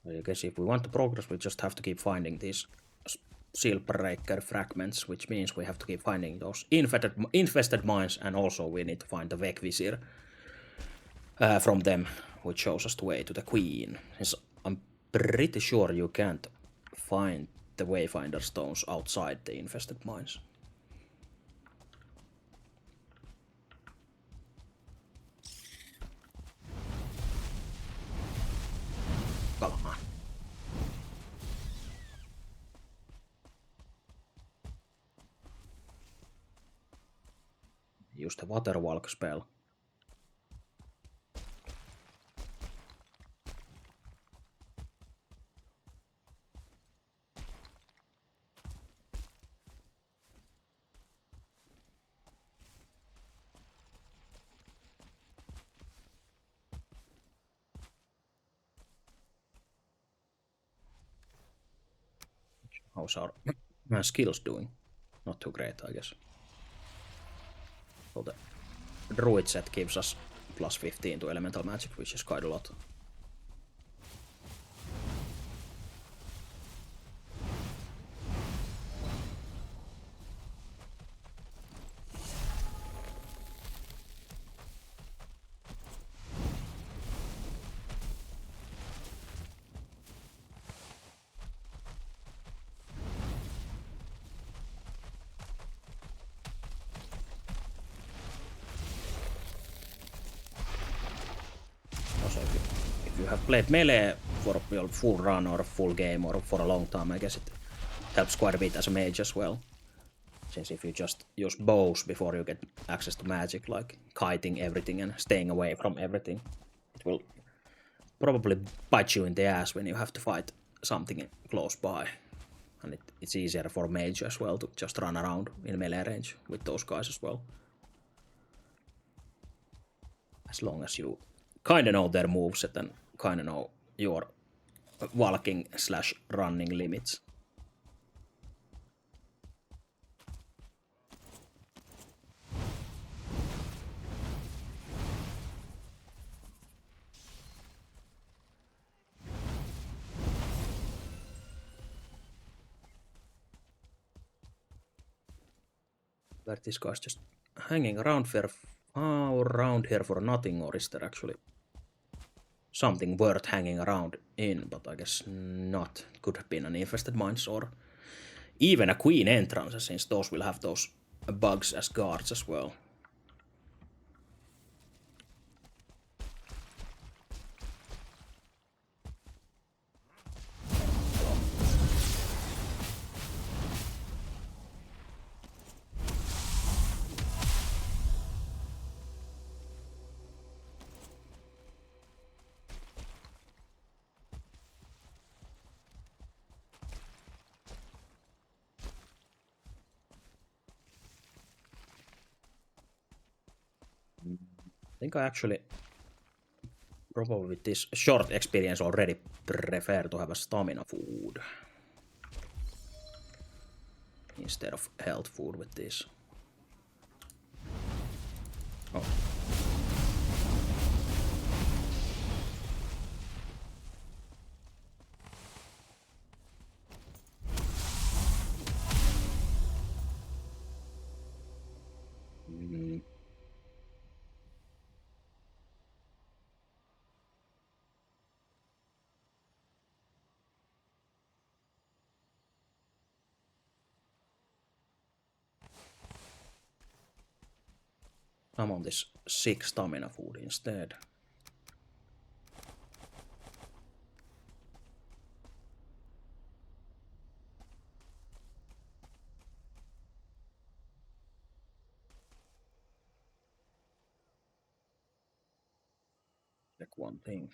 I guess if we want to progress, we just have to keep finding these Silbreaker fragments, which means we have to keep finding those infested mines, and also we need to find the Vegvisir from them, which shows us the way to the Queen. I'm pretty sure you can't find the Wayfinder stones outside the infested mines. Come on. Use the water walk spell. How's our skills doing? Not too great, I guess. So the druid set gives us plus 15 to elemental magic, which is quite a lot. Also, if you have played melee for your full run or full game or for a long time, I guess it helps quite a bit as a mage as well. Since if you just use bows before you get access to magic, like kiting everything and staying away from everything, it will probably bite you in the ass when you have to fight something close by. And it's easier for mage as well to just run around in melee range with those guys as well. As long as you kinda know their moveset and kinda know your walking / running limits. Where this guy's just hanging around here for nothing, or is there actually something worth hanging around in? But I guess not. It could have been an infested mines or even a queen entrance, since those will have those bugs as guards as well. I think I actually, probably with this short experience already, prefer to have a stamina food instead of health food with this. Oh. summon this 6 stamina food instead. Check one thing.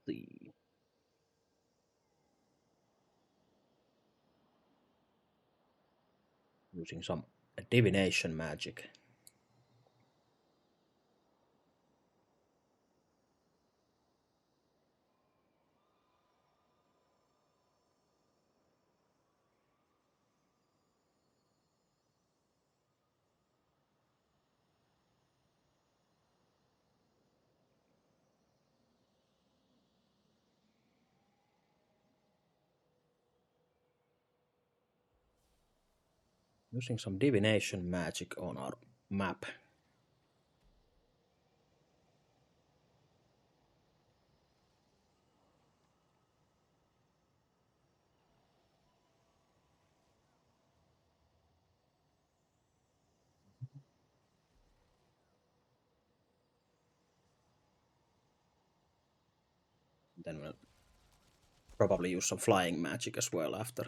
See. Using some divination magic. Using some divination magic on our map. Then we'll probably use some flying magic as well after.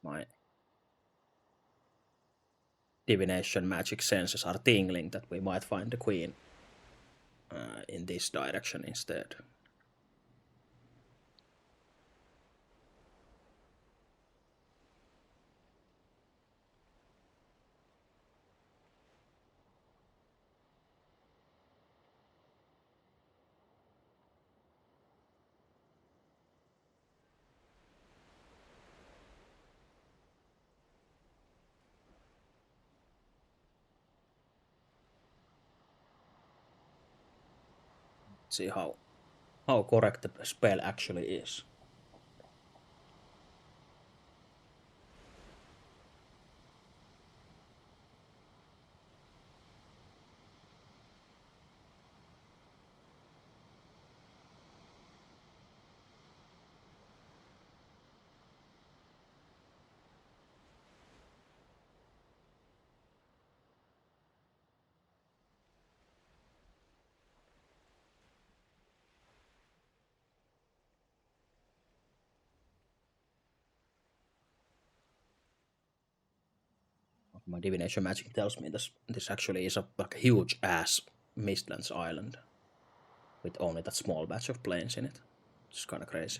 My divination magic senses are tingling that we might find the queen in this direction instead. See how correct the spell actually is. My divination magic tells me this actually is a like huge ass Mistlands island with only that small batch of planes in it. It's kind of crazy.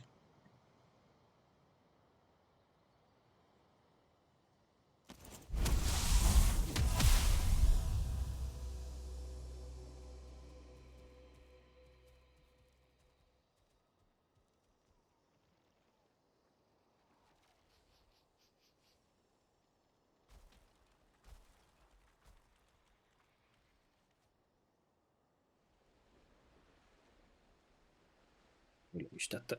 I wish that the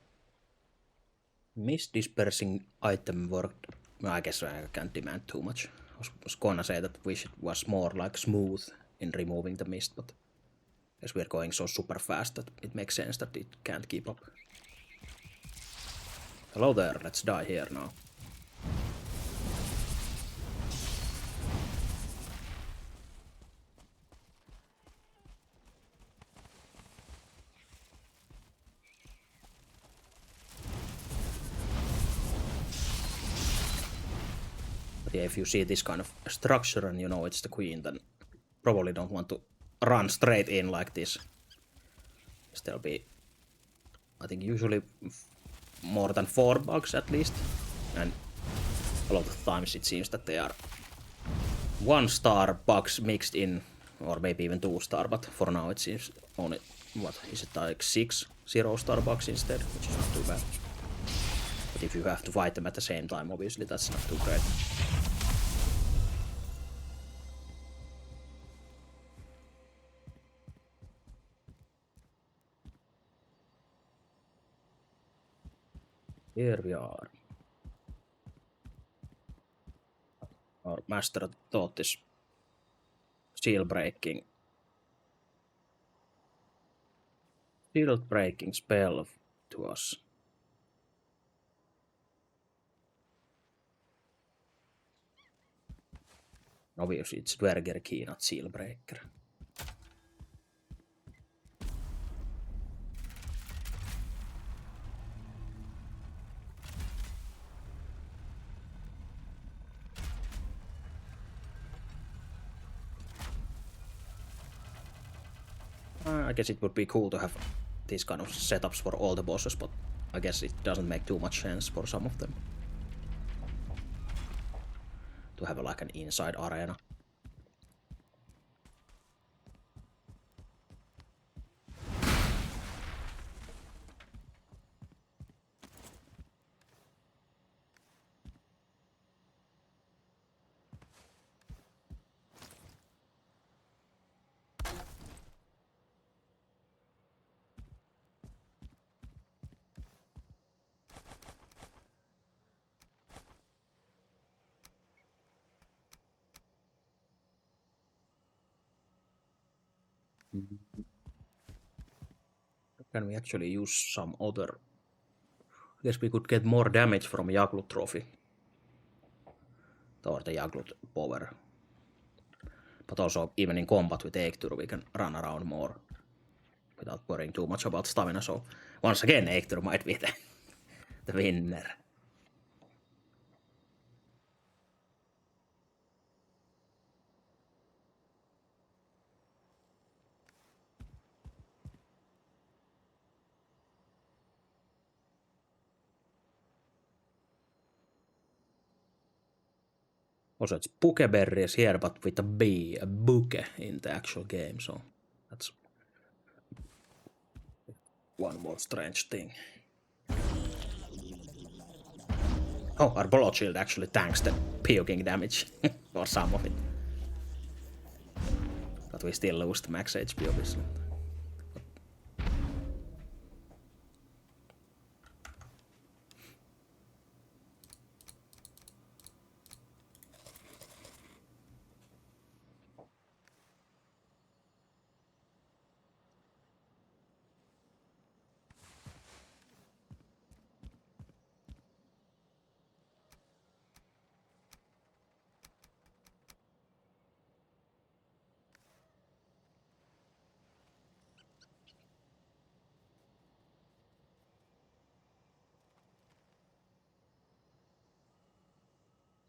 mist dispersing item worked. Well, I guess I can't demand too much. I was gonna say that wish it was more like smooth in removing the mist, but as we're going so super fast that it makes sense that it can't keep up. Hello there, let's die here now. But yeah, if you see this kind of structure and you know it's the queen, then probably don't want to run straight in like this. There'll be, I think, usually more than 4 bugs at least, and a lot of times it seems that they are 1-star bugs mixed in, or maybe even 2-star, but for now it seems only, what is it, like 6 0-star bugs instead, which is not too bad. But if you have to fight them at the same time, obviously that's not too great. Here we are. Our master taught this shield breaking spell to us. Obviously it's Dwerger key, not seal breaker. I guess it would be cool to have these kind of setups for all the bosses, but I guess it doesn't make too much sense for some of them. To have like an inside arena. Can we actually use some other? I guess we could get more damage from Jaglut trophy. Or the Jaglut power. But also, even in combat with Eikthyr, we can run around more without worrying too much about stamina. So, once again, Eikthyr might be the winner. Also, it's Bukeberries here, but with a B, a buke in the actual game. So, that's one more strange thing. Oh, our bullet shield actually tanks the puking damage, or some of it. But we still lose the max HP, obviously.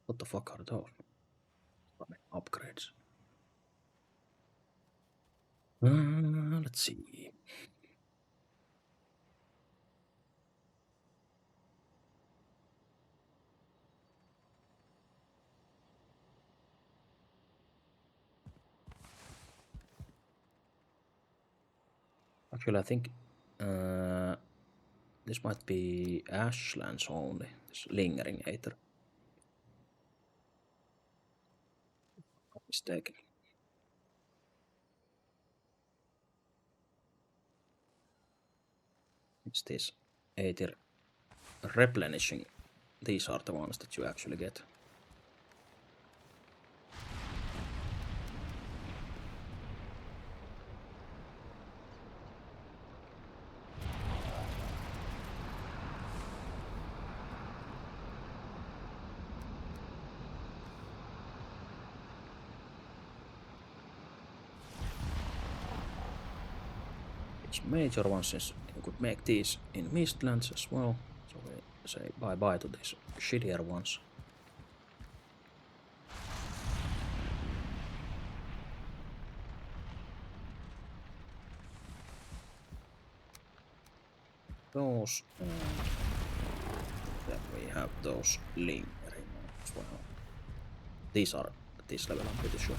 What the fuck are those? Upgrades. Let's see. Actually, I think this might be Ashlands only. This lingering Aether. Not mistaken. It's this Aether replenishing. These are the ones that you actually get. It's major ones, since you could make these in Mistlands as well. So we say bye-bye to these shittier ones. those. Then we have those lingering as well. These are at this level, I'm pretty sure.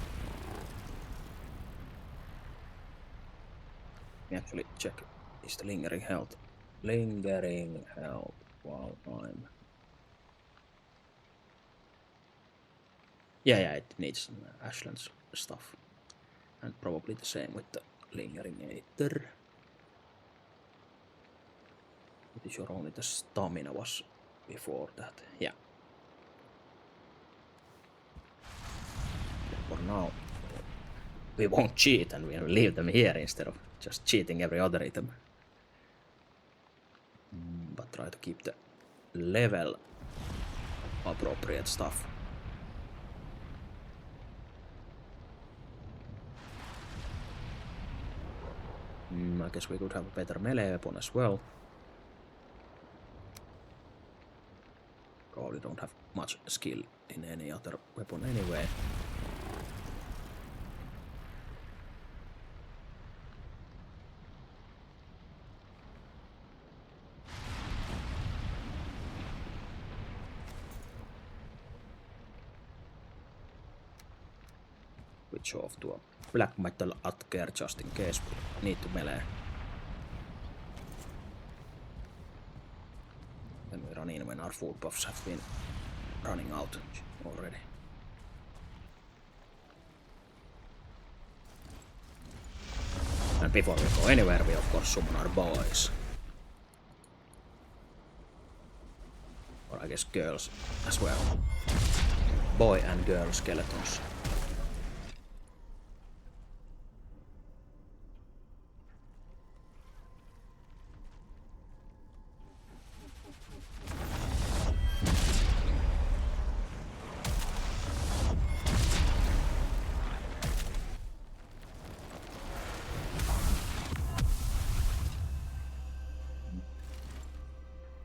Let me actually check. Is the lingering health? Lingering health Valheim. Yeah, it needs Ashland's stuff. And probably the same with the lingering Aether. Pretty sure only the stamina was before that. Yeah. For now, we won't cheat and we'll leave them here instead of just cheating every other item. But try to keep the level appropriate stuff. I guess we could have a better melee weapon as well. Probably don't have much skill in any other weapon anyway. Switch off tuo black metal atker just in case we need to melee. Then we run in when our food buffs have been running out already. And before we go anywhere, we of course summon our boys. Or I guess girls as well. Boy and girl skeletons.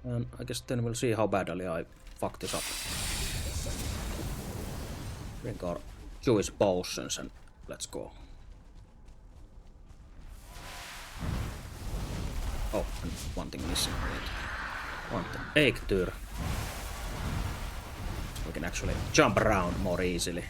And I guess then we'll see how badly I fuck this up. Drink our Jewish potions and let's go. Oh, and one thing missing. Want the Eiktür. We can actually jump around more easily.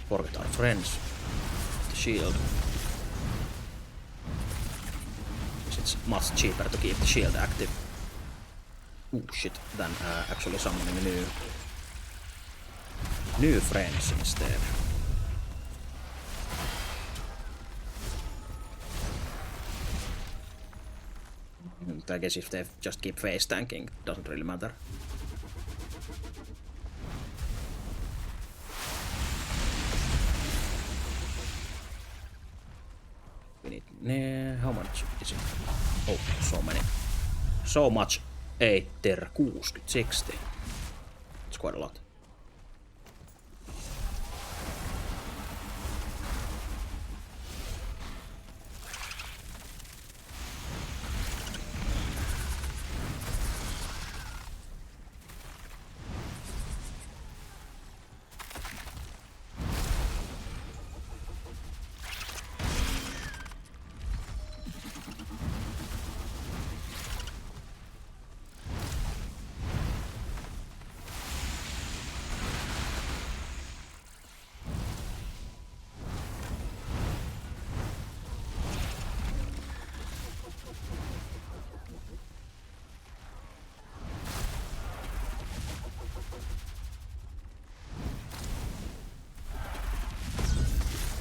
Forget our friends. The shield. It's much cheaper to keep the shield active. Oh shit, than actually summoning new friends instead. I guess if they just keep face tanking, doesn't really matter. We need... how much is it? Oh, so many. So much. Aether 60, 60. It's quite a lot.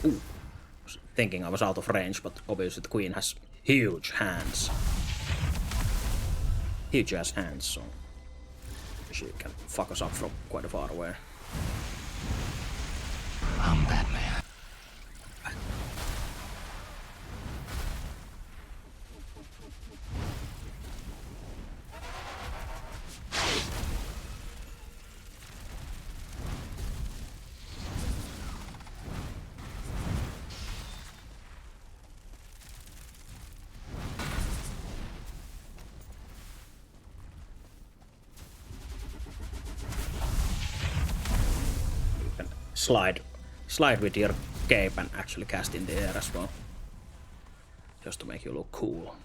Ooh. Thinking I was out of range, but obviously the queen has huge hands. Huge ass hands, so she can fuck us up from quite far away. I'm Batman. slide with your cape and actually cast in the air as well. Just to make you look cool.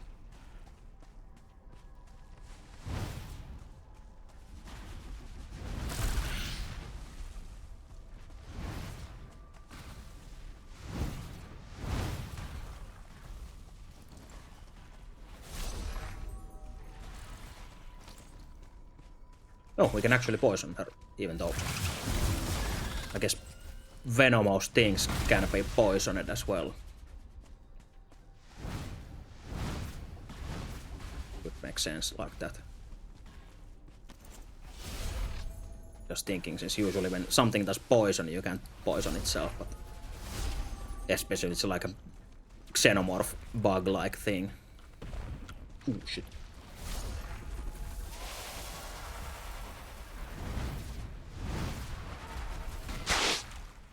Oh, we can actually poison her, even though I guess venomous things can be poisoned as well. Would make sense like that. Just thinking, since usually when something does poison, you can't poison itself, but especially it's like a xenomorph bug-like thing. Oh shit.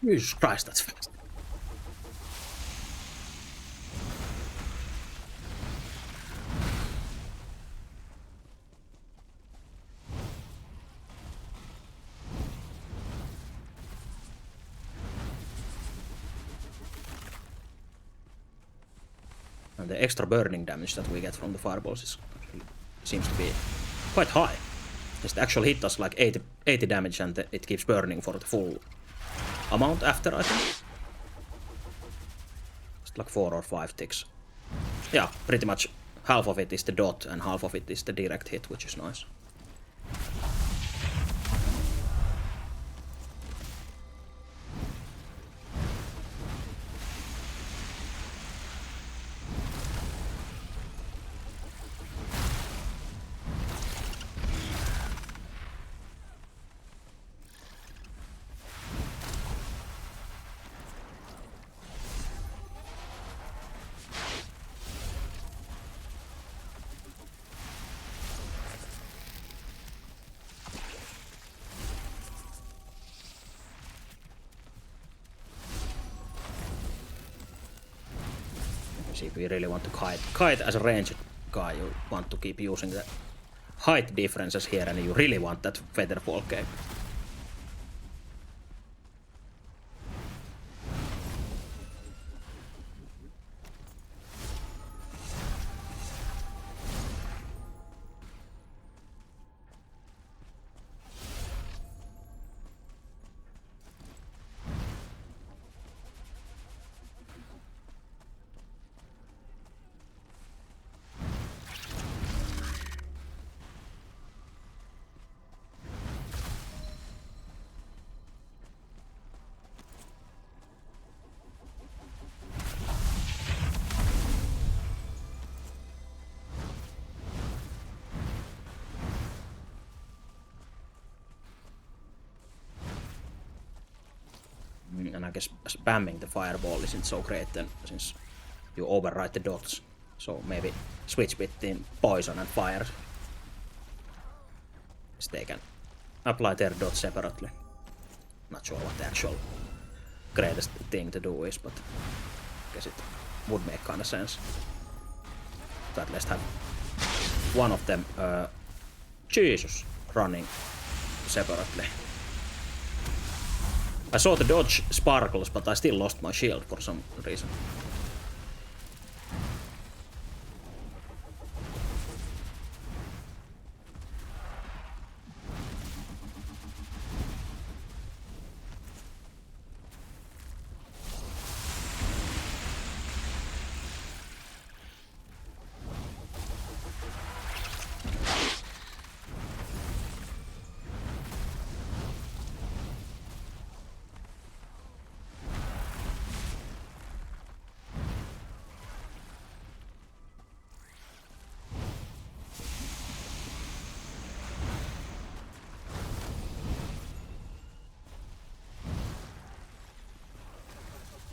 Jesus Christ, that's fast. And the extra burning damage that we get from the fireballs seems to be quite high. It actually hit us like 80 damage and it keeps burning for the full amount after, I think. It's like 4 or 5 ticks. Yeah, pretty much half of it is the dot and half of it is the direct hit, which is nice. If you really want to kite as a ranged guy, you want to keep using the height differences here, and you really want that featherfall cape. And I guess spamming the fireball isn't so great then, since you override the dots. So maybe switch between poison and fire. So they can apply their dots separately. Not sure what the actual greatest thing to do is, but I guess it would make kind of sense to at least have one of them, Jesus, running separately. I saw the dodge sparkles, but I still lost my shield for some reason.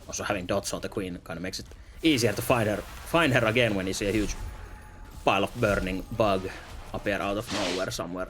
Also having dots on the queen kind of makes it easier to find her again when you see a huge pile of burning bug appear out of nowhere somewhere.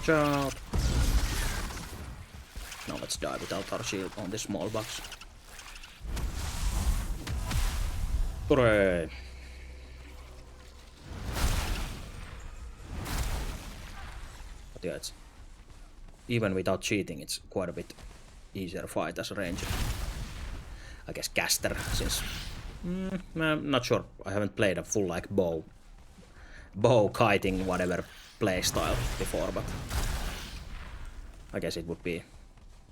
Watch out! Now let's die without our shield on this small box. Hooray! But yeah, it's even without cheating, it's quite a bit easier fight as a ranger. I guess caster, since I'm not sure. I haven't played a full like bow kiting whatever playstyle before, but I guess it would be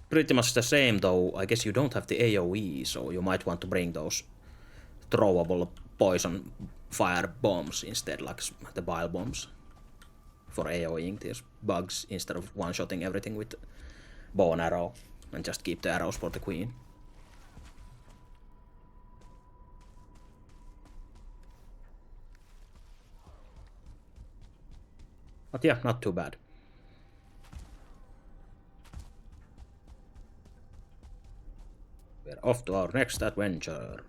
pretty much the same. Though I guess you don't have the AOE, so you might want to bring those throwable poison fire bombs instead, like the bile bombs, for AOEing these bugs instead of one-shotting everything with bow and arrow, and just keep the arrows for the queen. But yeah, not too bad. We're off to our next adventure,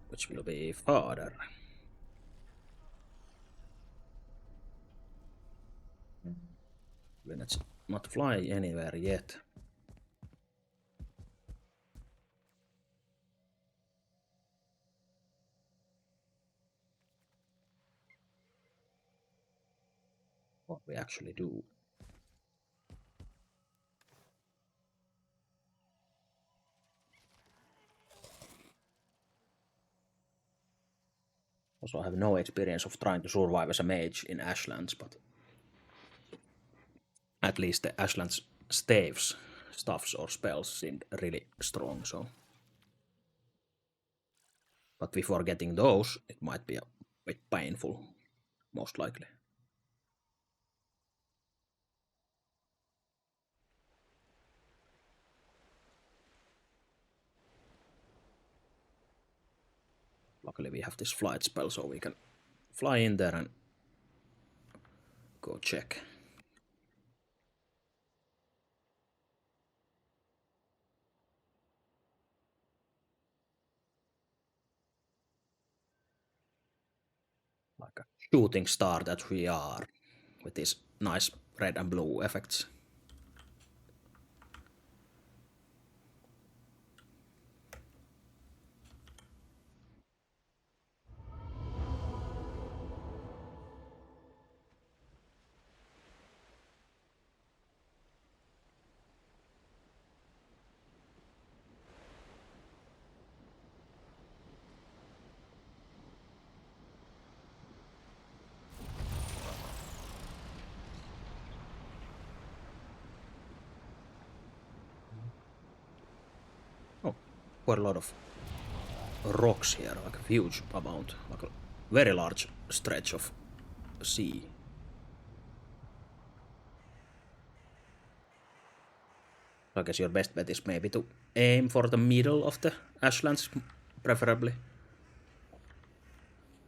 which will be farther. Let's not fly anywhere yet. What we actually do. Also, I have no experience of trying to survive as a mage in Ashlands, but at least the Ashlands staves, stuffs or spells seemed really strong, so. But before getting those, it might be a bit painful, most likely. Luckily we have this flight spell, so we can fly in there and go check. Like a shooting star that we are, with these nice red and blue effects. Oh, quite a lot of rocks here, like a huge amount, like a very large stretch of sea. I guess your best bet is maybe to aim for the middle of the Ashlands, preferably.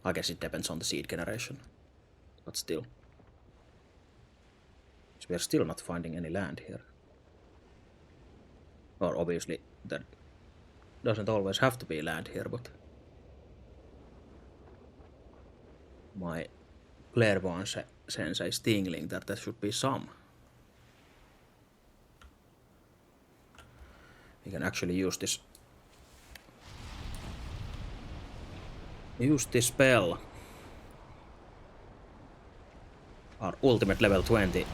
I guess it depends on the seed generation, but still. So we are still not finding any land here. Or obviously there doesn't always have to be land here, but my clairvoyance sense is tingling that there should be some. We can actually use this spell, our ultimate level 20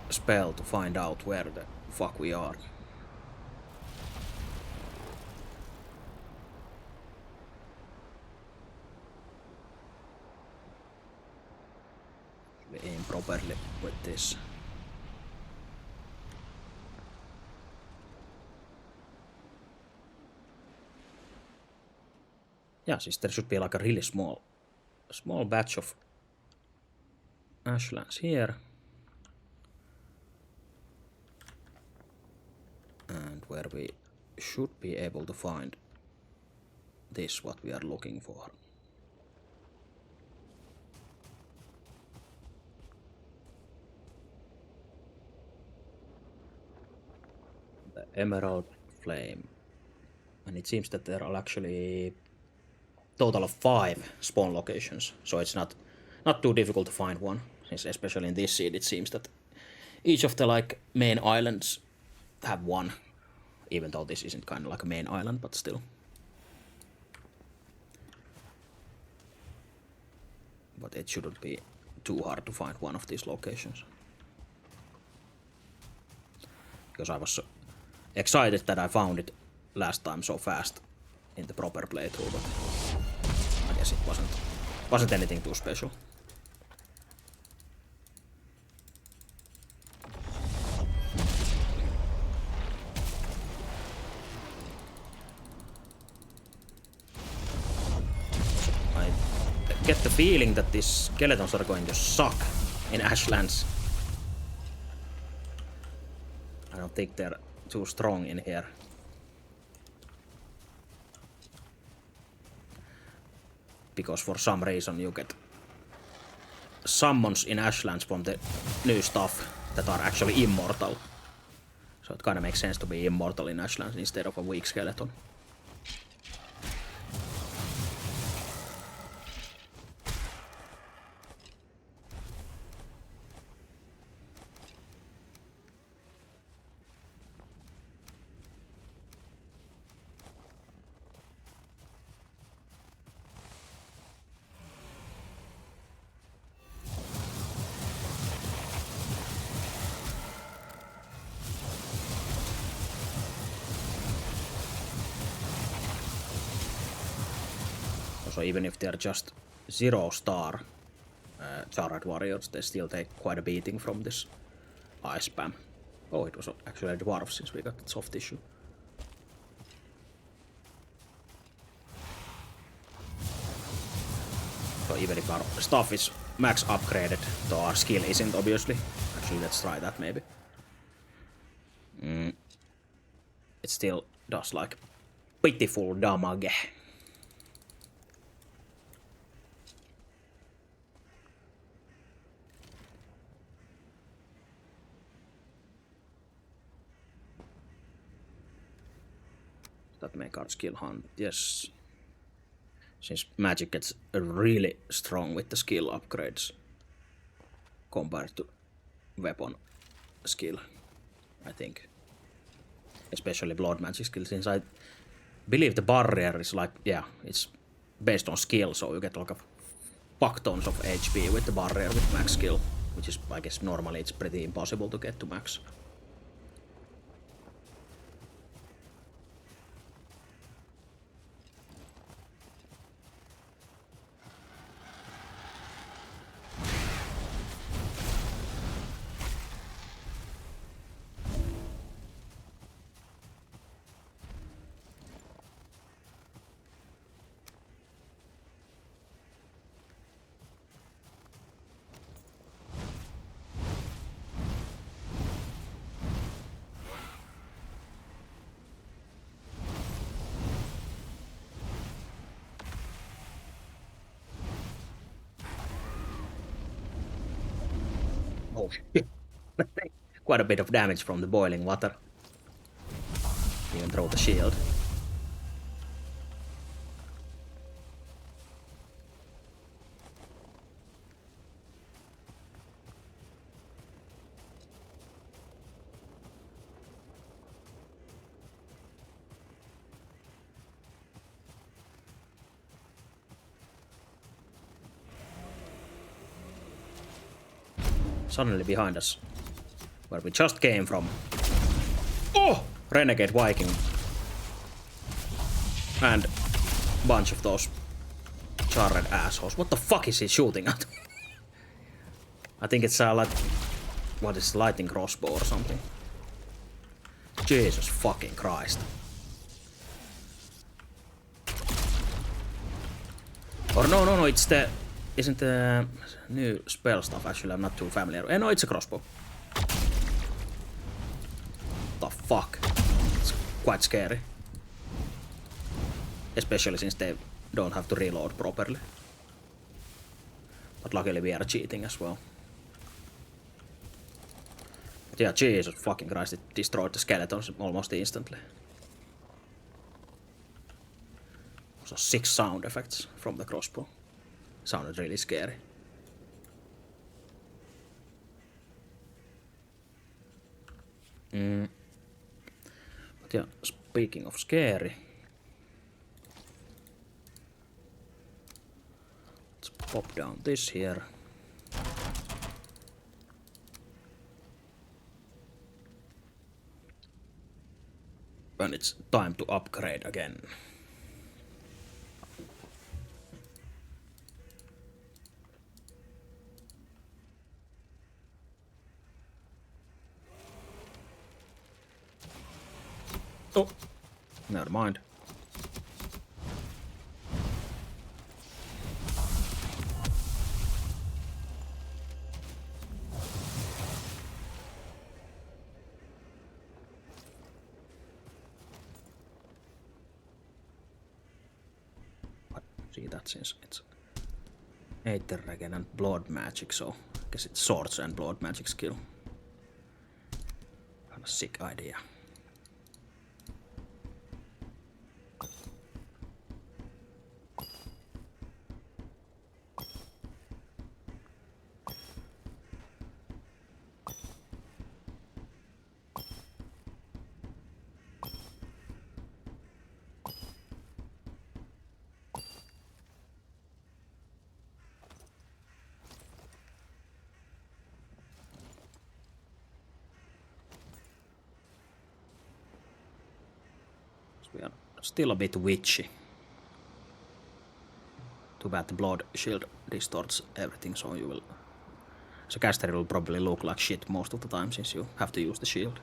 spell, to find out where the fuck we are. We aim properly with this. Yeah, since there should be like a really small batch of Ashlands here. And where we should be able to find this, what we are looking for. The Emerald Flame. And it seems that there are actually total of 5 spawn locations, so it's not too difficult to find one, since especially in this seed it seems that each of the like main islands have one, even though this isn't kind of like a main island, but still. But it shouldn't be too hard to find one of these locations. Because I was so excited that I found it last time so fast in the proper playthrough, but I guess it wasn't anything too special. I get the feeling that these skeletons are going to suck in Ashlands. I don't think they're too strong in here. Because for some reason you get summons in Ashlands from the new stuff that are actually immortal. So it kind of makes sense to be immortal in Ashlands instead of a weak skeleton. So even if they're just 0-star Charred Warriors, they still take quite a beating from this ice spam. Oh, it was actually a dwarf since we got the soft tissue. So even if our stuff is max upgraded, though our skill isn't obviously. Actually, let's try that maybe. It still does like pitiful damage. That make our skill hunt, yes. Since magic gets really strong with the skill upgrades compared to weapon skill, I think. Especially blood magic skill, since I believe the barrier is like, yeah, it's based on skill, so you get like a fuck tons of HP with the barrier with max skill, which is, I guess, normally it's pretty impossible to get to max. Oh shit. Quite a bit of damage from the boiling water. Even throw the shield. Suddenly behind us, where we just came from. Oh! Renegade Viking. And a bunch of those charred assholes. What the fuck is he shooting at? I think it's like, what is lightning crossbow or something? Jesus fucking Christ. Or no, it's the... Isn't the new spell stuff actually, I'm not too familiar. No, it's a crossbow. The fuck? It's quite scary. Especially since they don't have to reload properly. But luckily we are cheating as well. But yeah, Jesus fucking Christ, it destroyed the skeletons almost instantly. So 6 sound effects from the crossbow. Sounded really scary. But yeah, speaking of scary, let's pop down this here. And it's time to upgrade again. Oh, never mind. But see that since it's Aether Regen and Blood Magic, so I guess it's Swords and Blood Magic skill. Kind of sick idea. We are still a bit witchy. Too bad the Blood Shield distorts everything, so you will... As a caster, it will probably look like shit most of the time since you have to use the shield.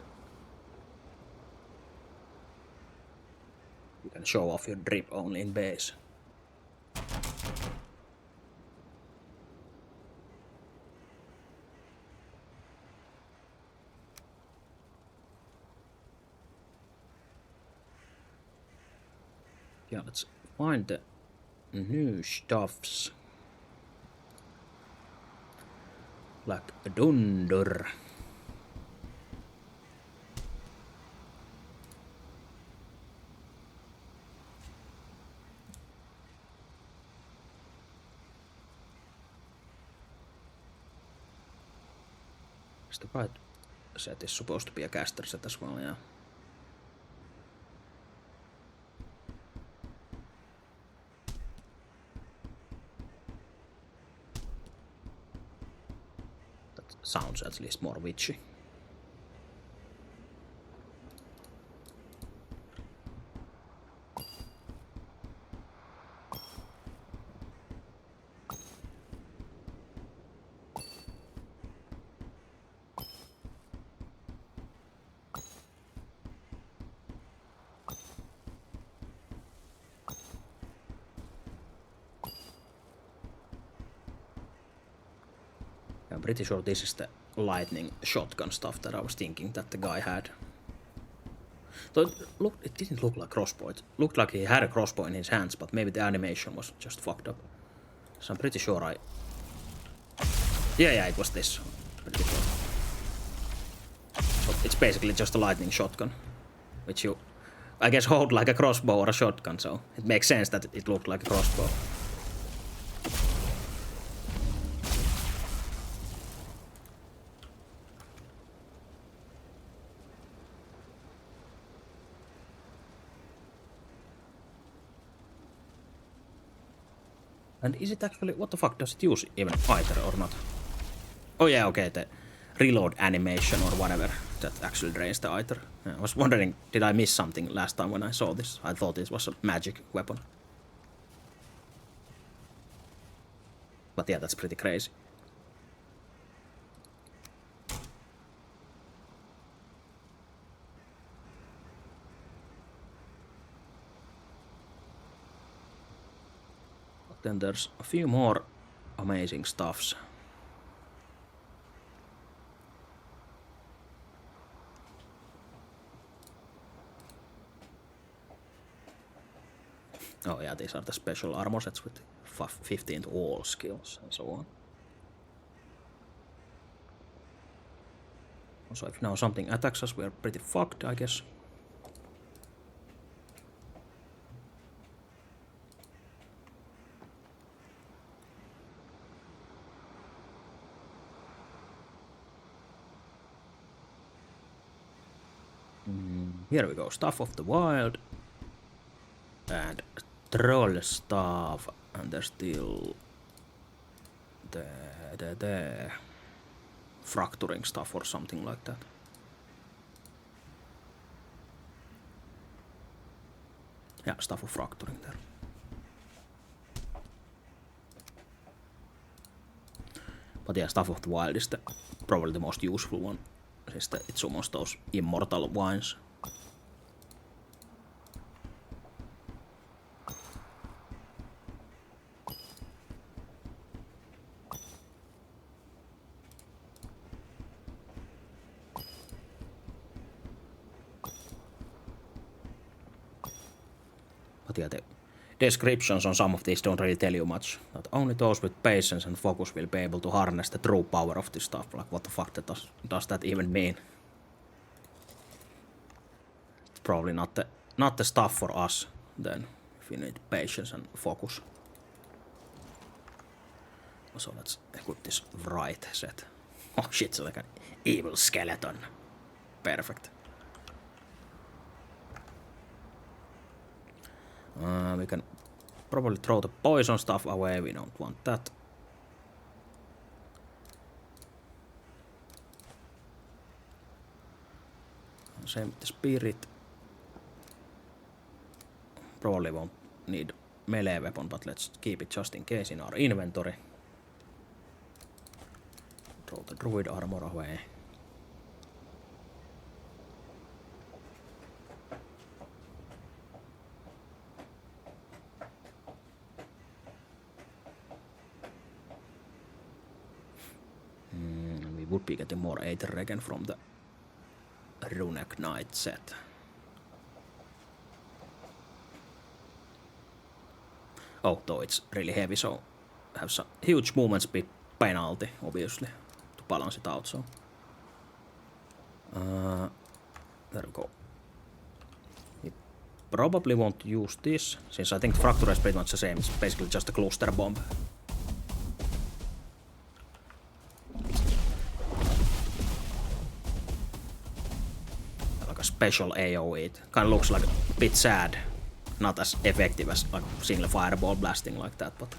You can show off your drip only in base. Yeah, let's find the new stuffs. Like Dunder. The right set is supposed to be a caster set as well, yeah. That sounds at least more witchy. I'm pretty sure this is the lightning shotgun stuff that I was thinking that the guy had. Though it didn't look like crossbow. It looked like he had a crossbow in his hands, but maybe the animation was just fucked up. So I'm pretty sure I... Yeah, it was this. Pretty sure. So it's basically just a lightning shotgun, which you, I guess, hold like a crossbow or a shotgun, so it makes sense that it looked like a crossbow. And is it actually... What the fuck, does it use even either or not? Oh yeah, okay, the reload animation or whatever that actually drains the either. Yeah, I was wondering, did I miss something last time when I saw this? I thought it was a magic weapon. But yeah, that's pretty crazy. But then there's a few more amazing stuffs. Oh yeah, these are the special armor sets with 15th all skills and so on. Also, if now something attacks us, we're pretty fucked, I guess. Here we go, Stuff of the Wild and Troll Staff, and there's still the fracturing stuff or something like that. Yeah, stuff of fracturing there. But yeah, Stuff of the Wild is probably the most useful one. It's almost those immortal wines. But yeah, the descriptions on some of these don't really tell you much. That only those with patience and focus will be able to harness the true power of this stuff. Like, what the fuck does that even mean? It's probably not the stuff for us then, if you need patience and focus. So let's equip this right set. Oh shit, it's like an evil skeleton. Perfect. We can probably throw the poison stuff away, we don't want that. Same with the spirit. Probably won't need melee weapon, but let's keep it just in case in our inventory. Throw the druid armor away. We would be getting more Aether Regen from the Runic Knight set. Oh, though it's really heavy, so have some huge movement speed penalty, obviously, to balance it out. So there we go. We probably won't use this, since I think Fracture is pretty much the same. It's basically just a cluster bomb. Like a special AoE. It kind of looks like a bit sad. Not as effective as like single fireball blasting like that, but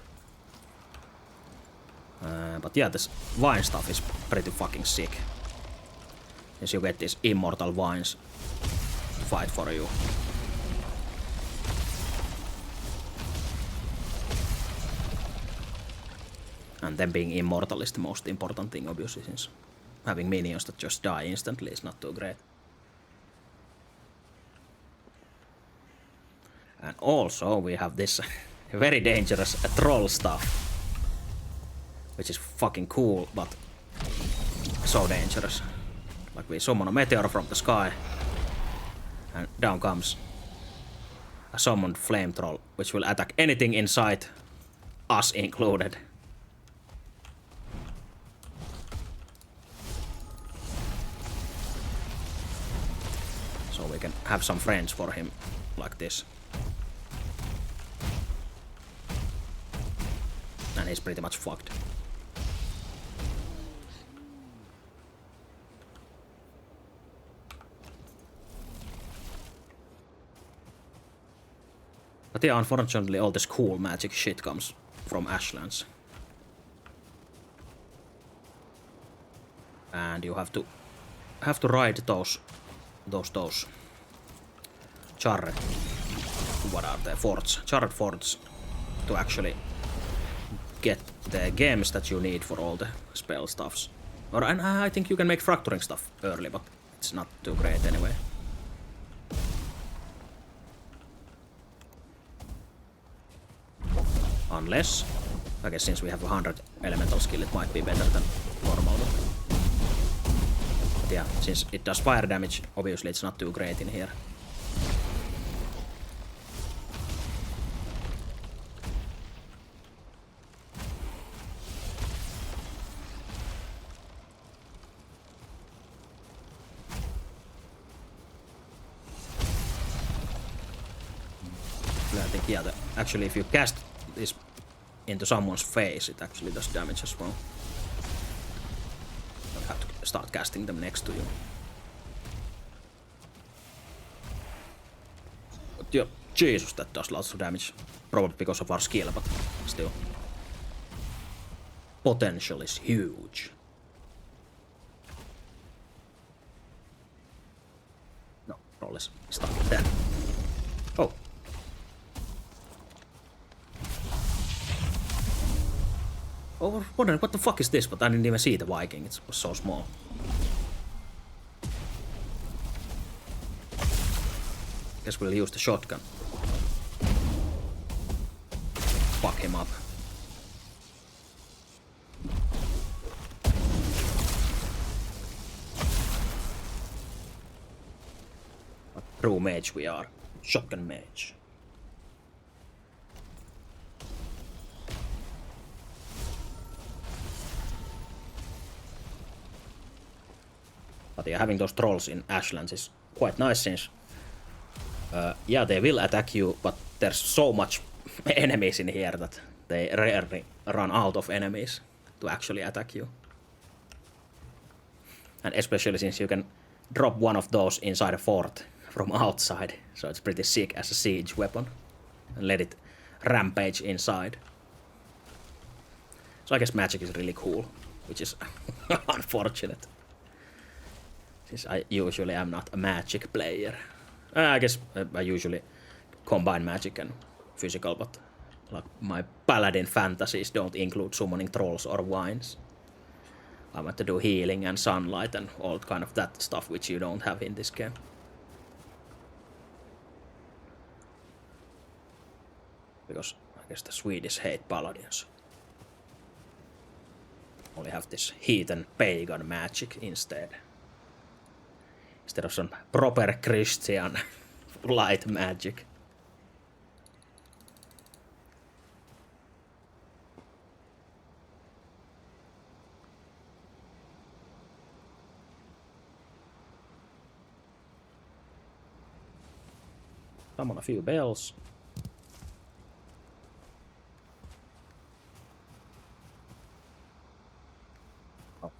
yeah, this vine stuff is pretty fucking sick. Since you get these immortal vines to fight for you. And then being immortal is the most important thing, obviously, since having minions that just die instantly is not too great. And also we have this very dangerous troll stuff, which is fucking cool, but so dangerous. Like, we summon a meteor from the sky, and down comes a summoned flame troll, which will attack anything in sight, us included. So we can have some friends for him like this. And he's pretty much fucked. But yeah, unfortunately all this cool magic shit comes from Ashlands. And you have to ride those charred, what are they, forts, charred forts, to actually get the gems that you need for all the spell stuffs. And I think you can make fracturing stuff early, but it's not too great anyway. Unless, I guess since we have 100 elemental skill, it might be better than normal. But yeah, since it does fire damage, obviously it's not too great in here. I think, yeah, actually if you cast this into someone's face, it actually does damage as well. You have to start casting them next to you. Yeah, Jesus, that does lots of damage. Probably because of our skill, but still. Potential is huge. No, roll is stuck there. Oh. I was wondering what the fuck is this, but I didn't even see the Viking, it was so small. Guess we'll use the shotgun. Fuck him up. What true mage we are. Shotgun mage. But yeah, having those trolls in Ashlands is quite nice since yeah, they will attack you, but there's so much enemies in here that they rarely run out of enemies to actually attack you. And especially since you can drop one of those inside a fort from outside, so it's pretty sick as a siege weapon. And let it rampage inside. So I guess magic is really cool, which is unfortunate. Since I usually am not a magic player. I guess I usually combine magic and physical, but like my paladin fantasies don't include summoning trolls or vines. I want to do healing and sunlight and all kind of that stuff which you don't have in this game. Because I guess the Swedish hate paladins. Only have this heathen pagan magic instead. Instead of some proper Christian light magic. Summon a few bells. Oh,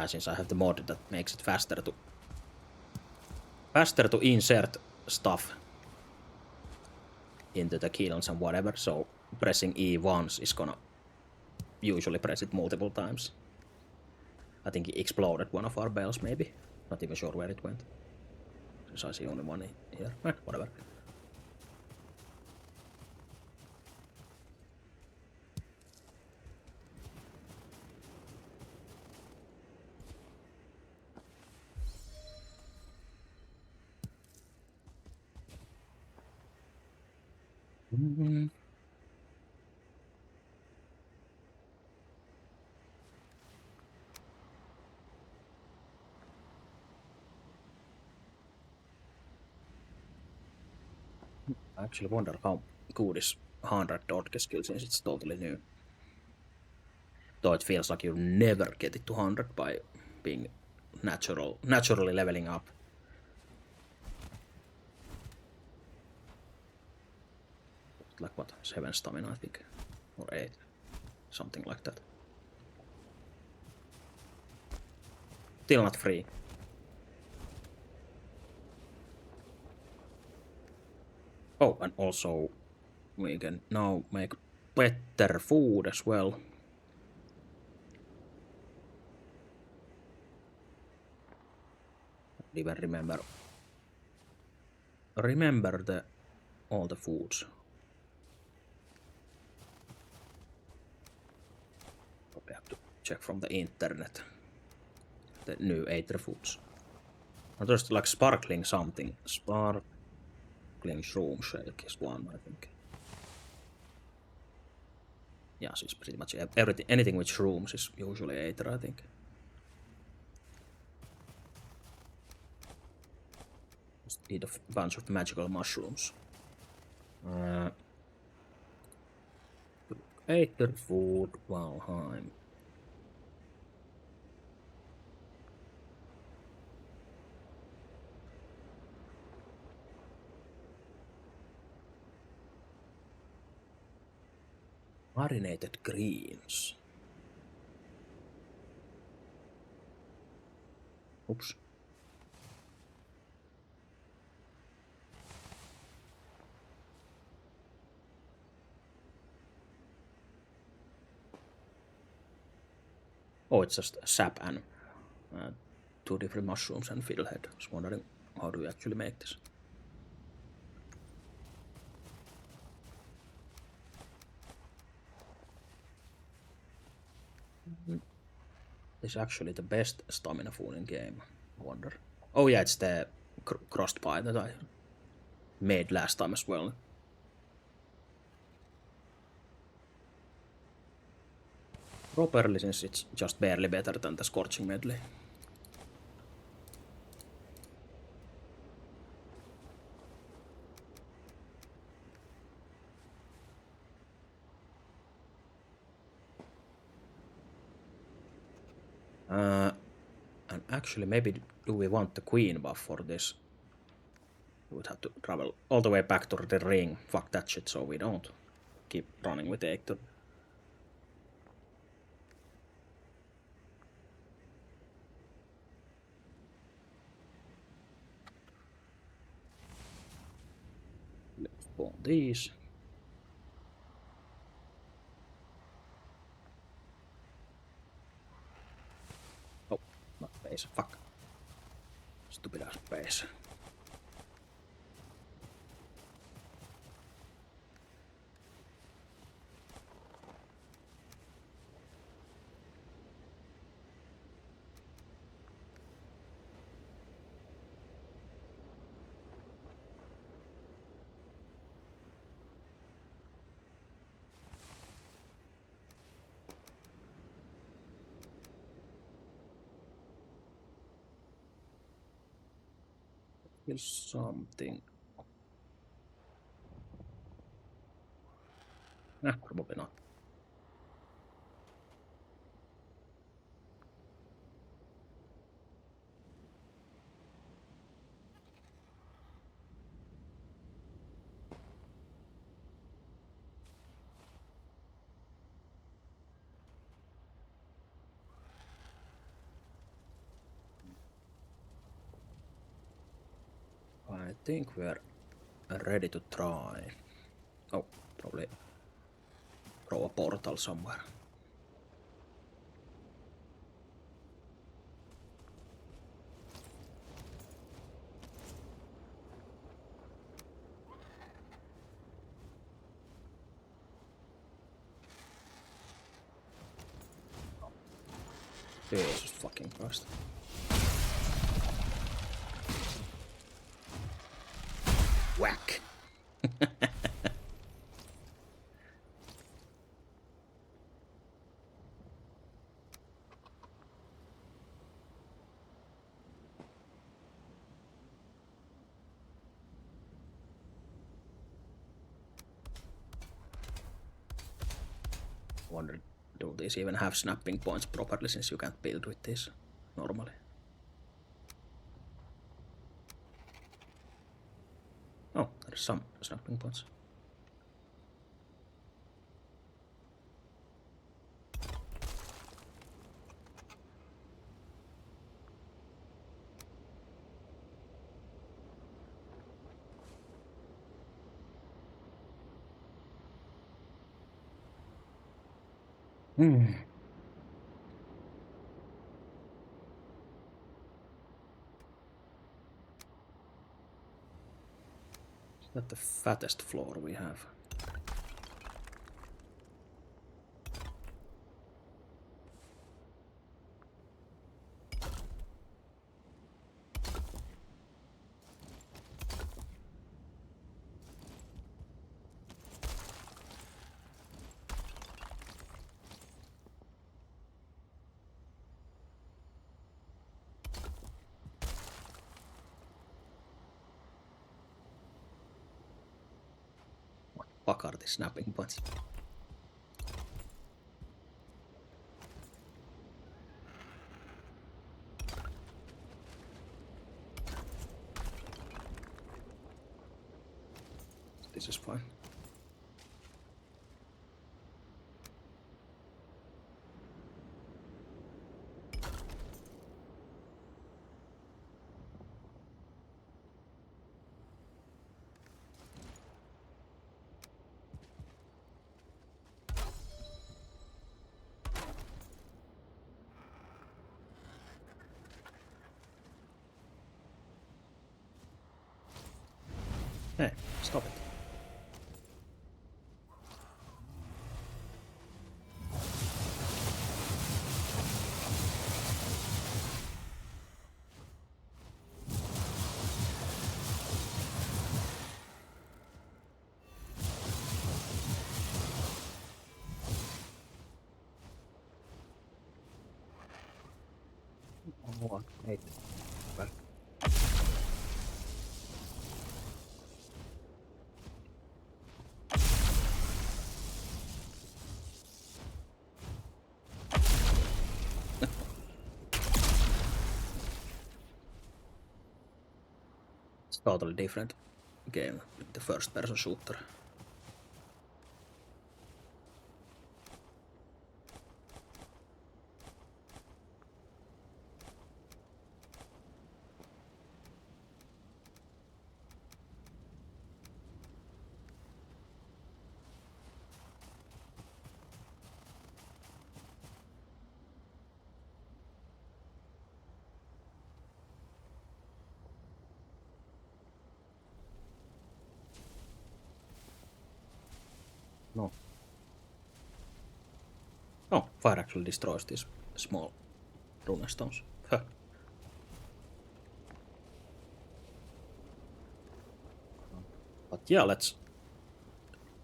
since I have the mod that makes it faster to insert stuff into the kills and whatever, so pressing E once is gonna usually press it multiple times. I think he exploded one of our bells, maybe. Not even sure where it went. Since I see only one here. Whatever. I actually wonder how good is 100 dodge skill since it's totally new. Though it feels like you never get it to 100 by being naturally leveling up. Like what, 7 stamina I think, or 8, something like that. Still not free. Oh, and also we can now make better food as well. I don't even remember all the foods. Probably have to check from the internet the new Aether foods. Or there's like sparkling something. Sparkling shroom shake is one, I think. Yeah, so it's pretty much everything. Anything with shrooms is usually Aether, I think. Just eat a bunch of magical mushrooms. Aether food, Valheim. Marinated greens. Oops. Oh, it's just sap and 2 different mushrooms and fiddlehead. I was wondering, how do we actually make this? This is actually the best stamina food in game. I wonder. Oh yeah, it's the crust pie that I made last time as well. Properly, since it's just barely better than the scorching medley. And actually, maybe do we want the queen buff for this? We would have to travel all the way back to the ring. Fuck that shit, so we don't keep running with Hector. Let's spawn these. Oh, not base. Fuck. Stupid ass base. Here's something. Probably not. I think we're ready to try. Oh, probably throw a portal somewhere. Jesus fucking Christ. Whack! Wonder, do these even have snapping points properly, since you can't build with this normally? Oh, there's some snapping points. Hmm. Is that the fattest floor we have? What fuck are these snapping points? This is fine. Hey, stop it. Oh, I hate it. Back. It's totally different game with the first person shooter. No. Oh, fire actually destroys these small rune stones. Huh. But yeah, let's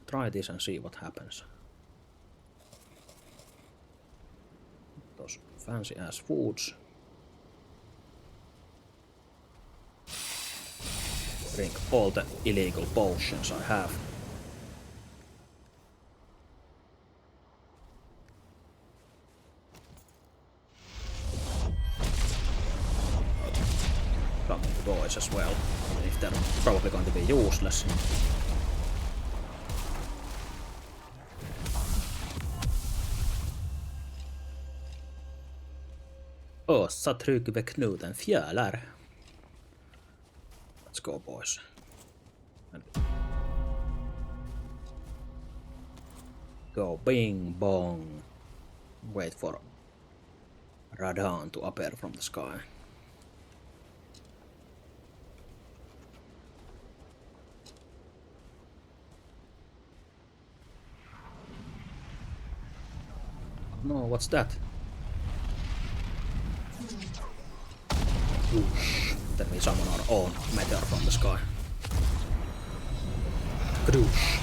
try this and see what happens. Those fancy ass foods. Drink all the illegal potions I have. Something to boys as well, even if they're probably going to be useless. Åsa Tryggve Knuten Fjälar. Let's go, boys. And go bing bong. Wait for Radhan to appear from the sky. No, what's that? Whoosh. Then we summon our own meteor from the sky. Kadoosh.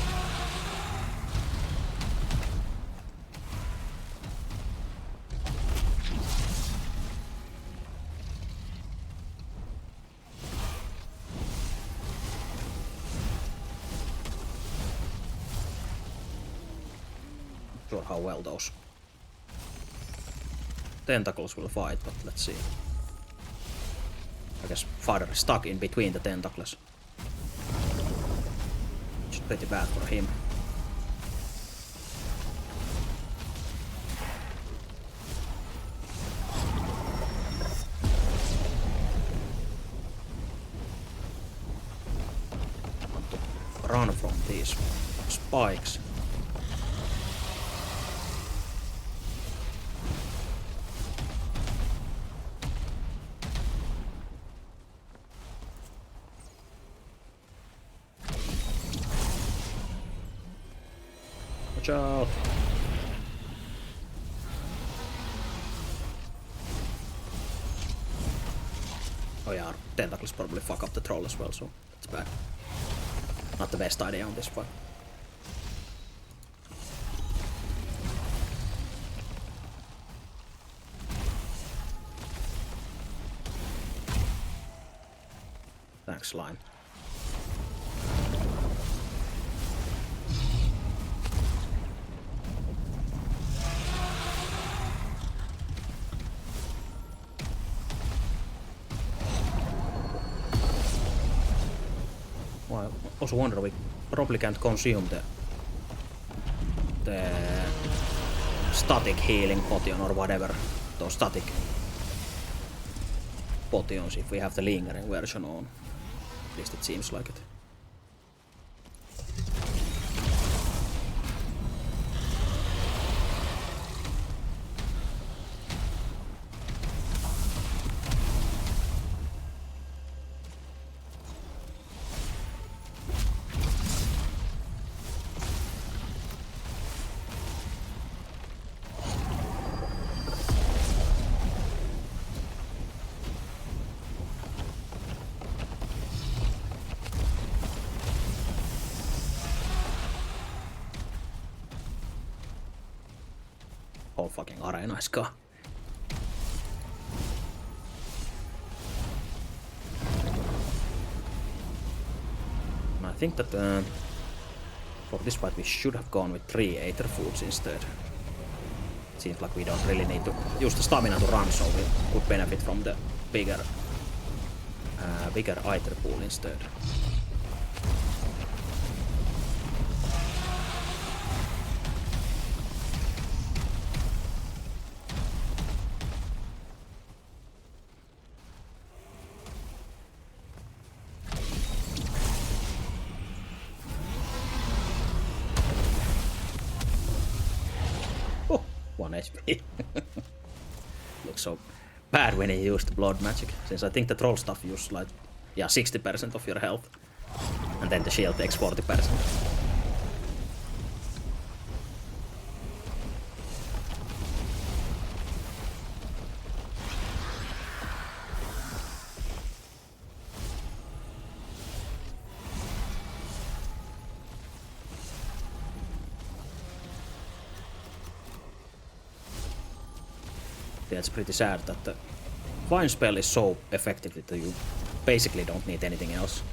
Not sure how well those tentacles will fight, but let's see. I guess father is stuck in between the tentacles. It's pretty bad for him. I want to run from these spikes. Watch out! Oh yeah, our tentacles probably fuck up the troll as well, so that's bad. Not the best idea on this fight. Thanks, slime. I also wonder, we probably can't consume the static healing potion or whatever, those static potions if we have the lingering version on. At least it seems like it. fucking arenaiskaan. I think that for this fight we should have gone with 3 Aether Foods instead. It seems like we don't really need to use the stamina to run, so we could benefit from the bigger Aether pool instead. Oh, 1 HP. Looks so bad when you use the blood magic, since I think the troll stuff uses like 60% of your health, and then the shield takes 40%. Yeah, it's pretty sad that the Vine spell is so effective that you basically don't need anything else.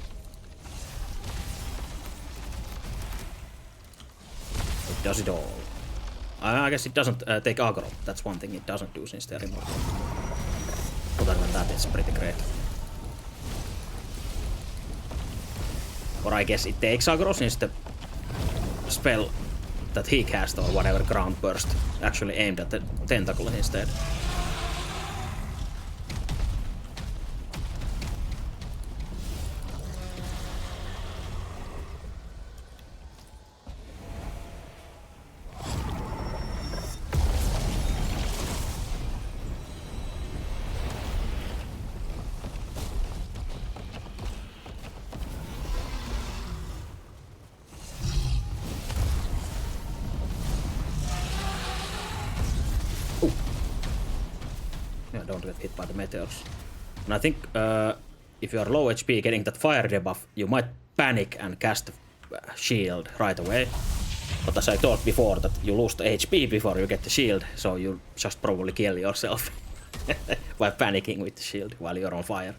It does it all. I guess it doesn't take aggro. That's one thing it doesn't do since they're immortal. Other than that, it's pretty great. Or I guess it takes aggro since the spell that he cast or whatever, ground burst, actually aimed at the tentacle instead. Yeah, don't get hit by the meteors. And I think if you are low HP getting that fire debuff, you might panic and cast shield right away. But as I thought before, that you lose the HP before you get the shield, so you just probably kill yourself by panicking with the shield while you're on fire.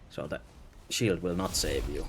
So the shield will not save you.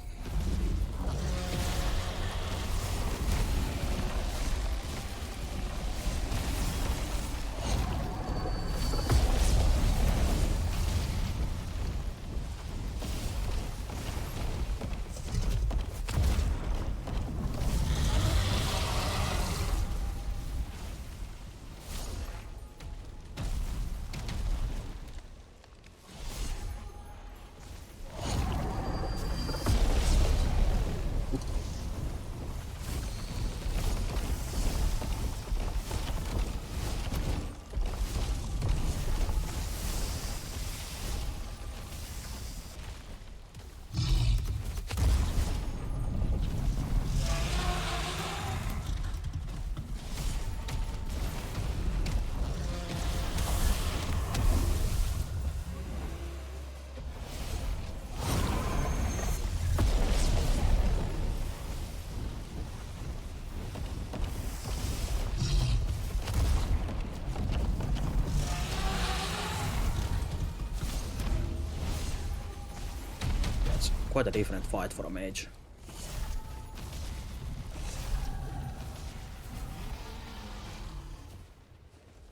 Quite a different fight for a mage.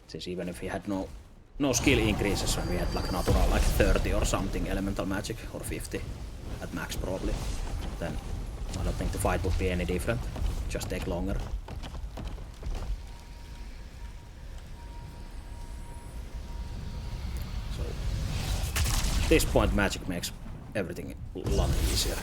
Since even if he had no skill increases when we had like natural like 30 or something elemental magic, or 50 at max probably, then I don't think the fight would be any different. Just take longer. So at this point magic makes everything a lot easier.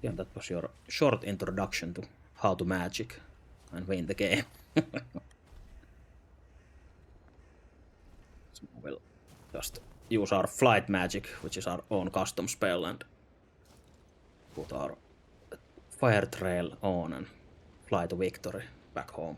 Yeah, that was your short introduction to how to magic and win the game. So we'll just use our flight magic, which is our own custom spell, and put our fire trail on and fly to victory back home.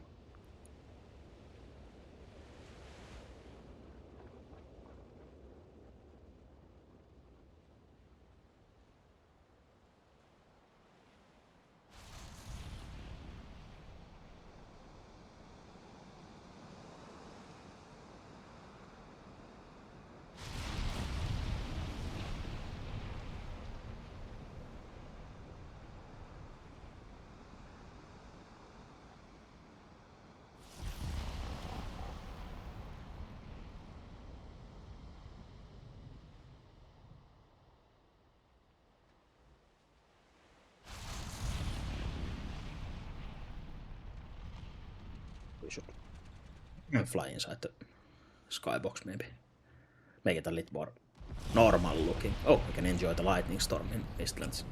We should fly inside the skybox maybe. Make it a little more normal looking. Oh, we can enjoy the lightning storm in Mistlands.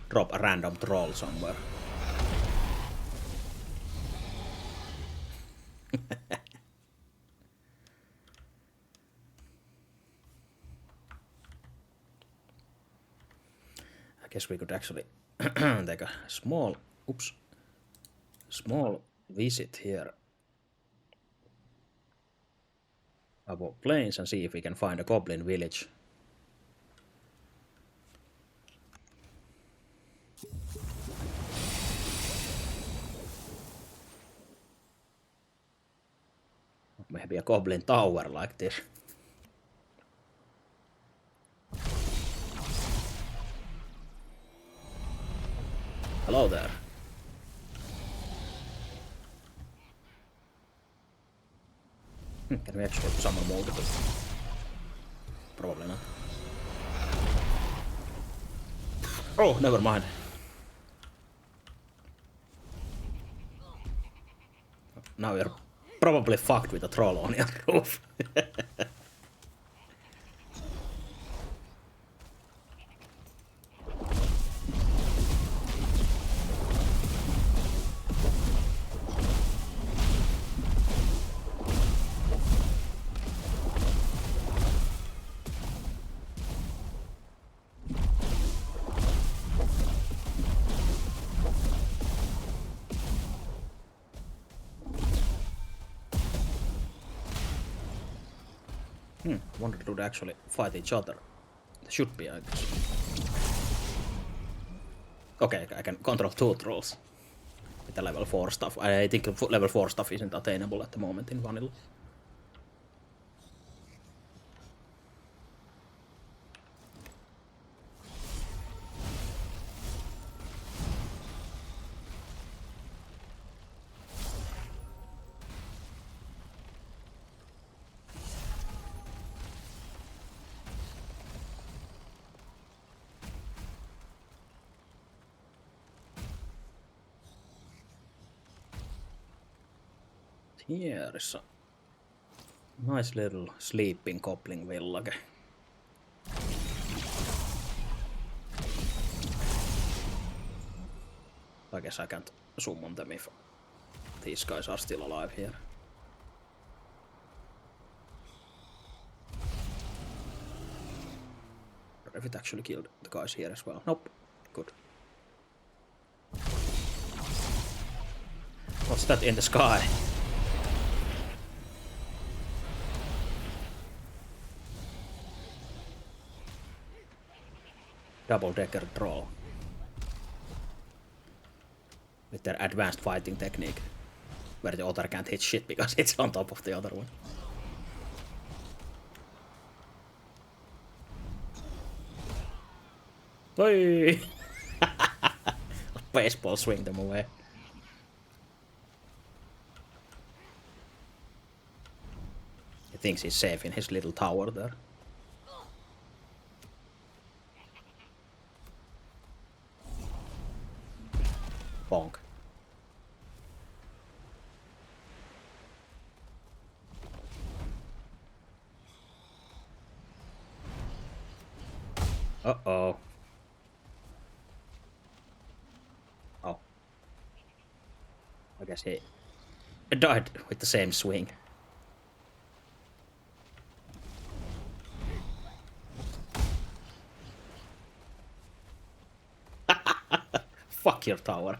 Drop a random troll somewhere. I guess we could actually take a small visit here above plains and see if we can find a goblin village. Maybe a goblin tower like this. Hello there. Can we actually summon multiple? Probably not. Oh, never mind. Now you're probably fucked with a troll on your roof. Wonder if they would actually fight each other. They should be, I guess. Okay, I can control 2 trolls with the level 4 stuff. I think level 4 stuff isn't attainable at the moment in vanilla. Here is a nice little sleeping goblin village. I guess I can't summon them if these guys are still alive here. Or if it actually killed the guys here as well. Nope. Good. What's that in the sky? Double-decker troll. With their advanced fighting technique. Where the other can't hit shit because it's on top of the other one. Oi! Baseball swing them away. He thinks he's safe in his little tower there. Bonk. Uh-oh. Oh. I guess he died with the same swing. Fuck your tower.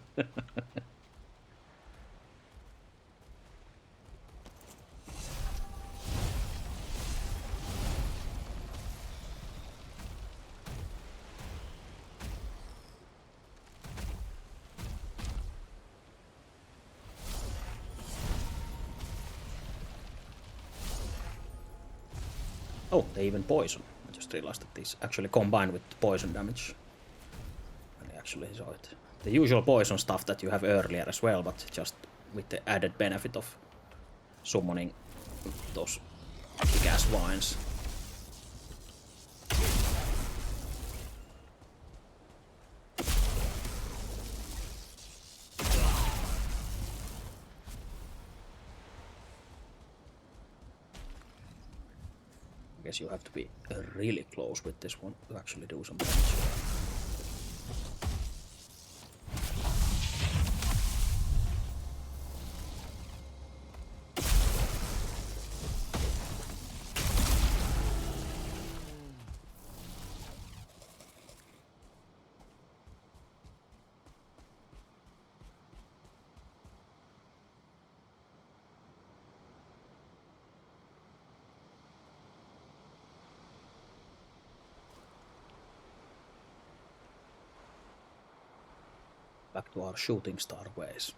Oh, they even poison. I just realized that these actually combine with poison damage. I actually saw it. The usual poison stuff that you have earlier as well, but just with the added benefit of summoning those kick-ass vines. I guess you have to be really close with this one to actually do some damage. Back to our shooting star ways.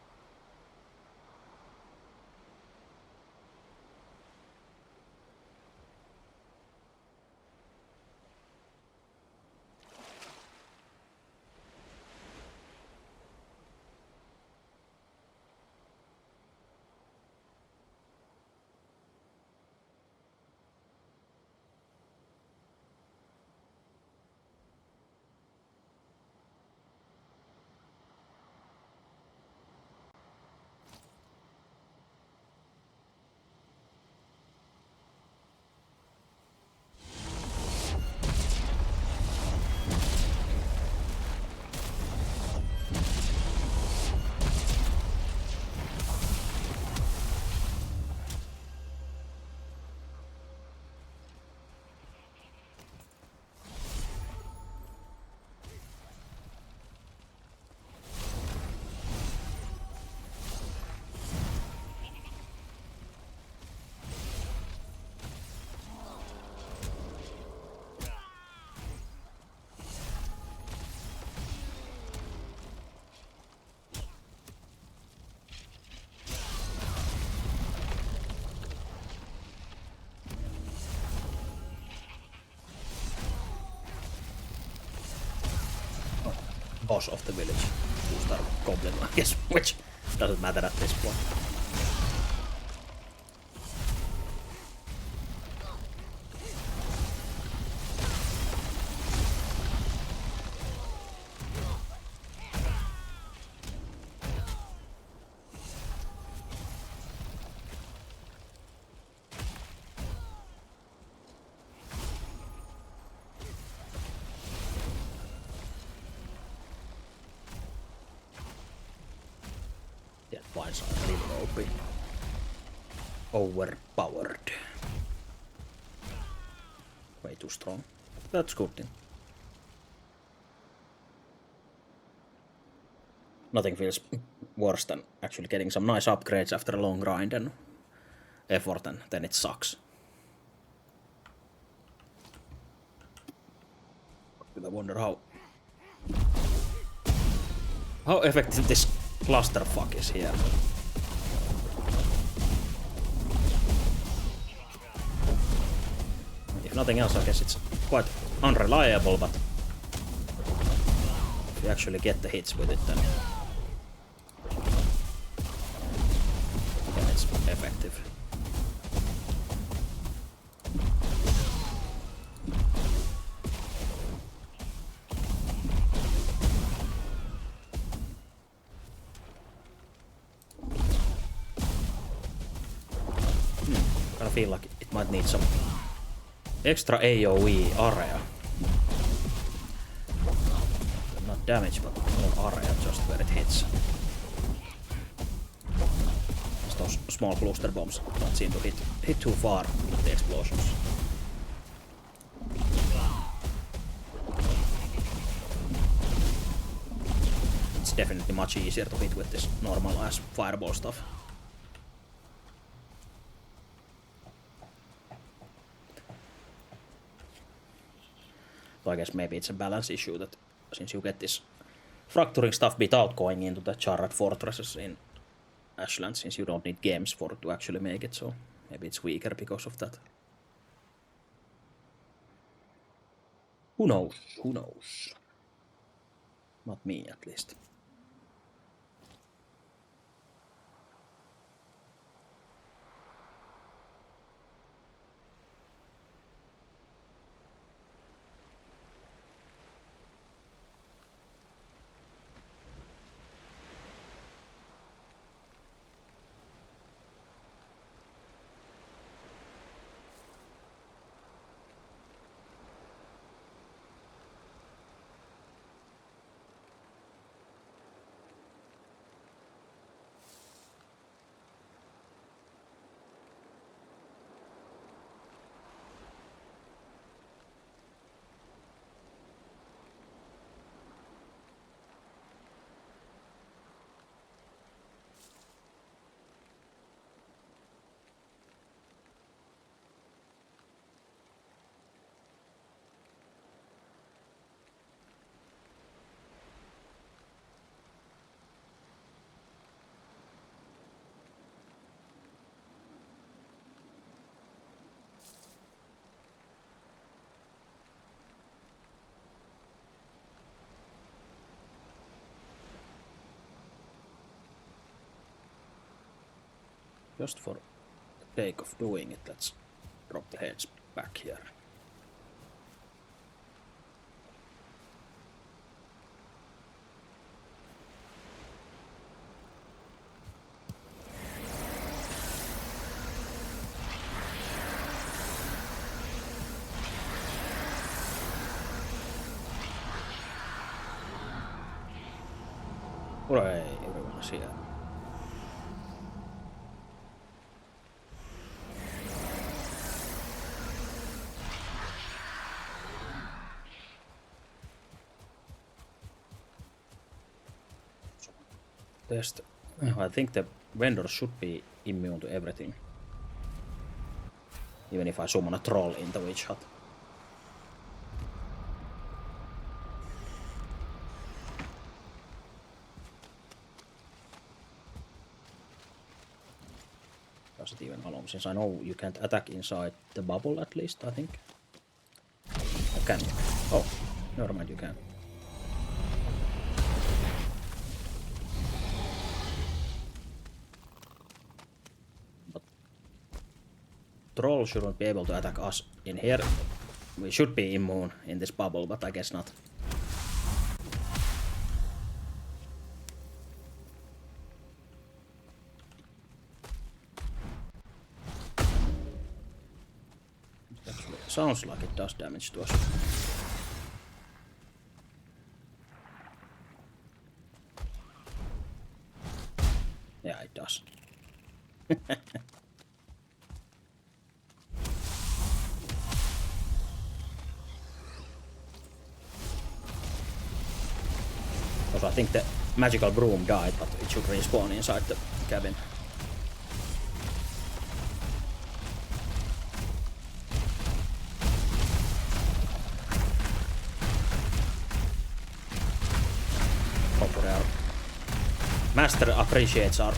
Boss of the village. Two-star goblin, I guess, which doesn't matter at this point. Vines are really overpowered. Way too strong. That's good thing. Nothing feels worse than actually getting some nice upgrades after a long grind and effort, and then it sucks. I wonder how effective this clusterfuck is here. If nothing else, I guess it's quite unreliable, but if you actually get the hits with it, then it's effective. I feel like it might need some extra AoE area. Not damage, but more area just where it hits. those small cluster bombs don't seem to hit too far with the explosions. It's definitely much easier to hit with this normal ass fireball stuff. So I guess maybe it's a balance issue that since you get this fracturing stuff without going into the charred fortresses in Ashland, since you don't need games for it to actually make it, so maybe it's weaker because of that. Who knows? Who knows? Not me, at least. Just for the sake of doing it, let's drop the heads back here. Hooray, everyone is here. Test. I think the vendors should be immune to everything. Even if I summon a troll in the witch hut. Does it even allow? Since I know you can't attack inside the bubble, at least, I think. I can. Oh, never mind, you can. But troll shouldn't be able to attack us in here. We should be immune in this bubble, but I guess not. Sounds like it does damage to us. Yeah, it does. Also, I think the magical broom died, but it should respawn inside the cabin. Master appreciates our